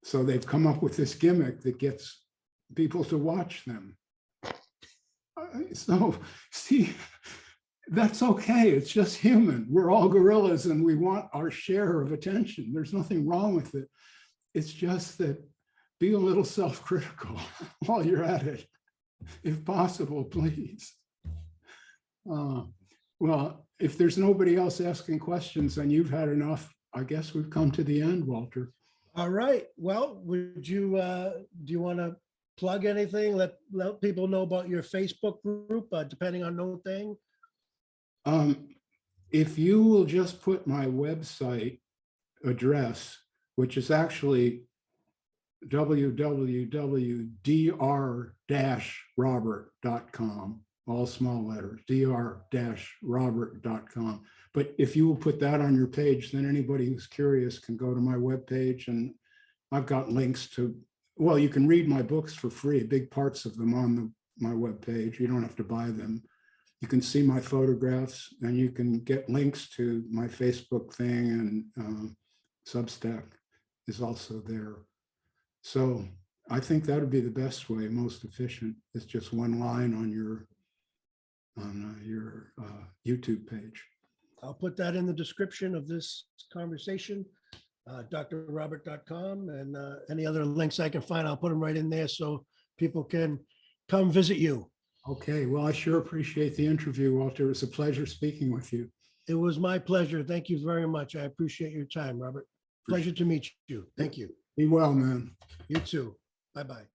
So they've come up with this gimmick that gets people to watch them. So, see, that's okay. It's just human. We're all gorillas and we want our share of attention. There's nothing wrong with it. It's just that be a little self-critical while you're at it, if possible, please. Well, if there's nobody else asking questions, then you've had enough. I guess we've come to the end, Walter. All right. Well, would you, do you want to plug anything? Let people know about your Facebook group, depending on no thing. If you will just put my website address, which is actually www.dr-robert.com, all small letters, dr-robert.com. But if you will put that on your page, then anybody who's curious can go to my webpage, and I've got links to, well, you can read my books for free, big parts of them on my webpage. You don't have to buy them. You can see my photographs, and you can get links to my Facebook thing, and Substack is also there. So I think that would be the best way, most efficient. It's just one line on your YouTube page. I'll put that in the description of this conversation, drrobert.com, and any other links I can find, I'll put them right in there so people can come visit you. Okay, well, I sure appreciate the interview, Walter. It was a pleasure speaking with you. It was my pleasure. Thank you very much. I appreciate your time, Robert. Pleasure to meet you. Thank you. Be well, man. You too. Bye-bye.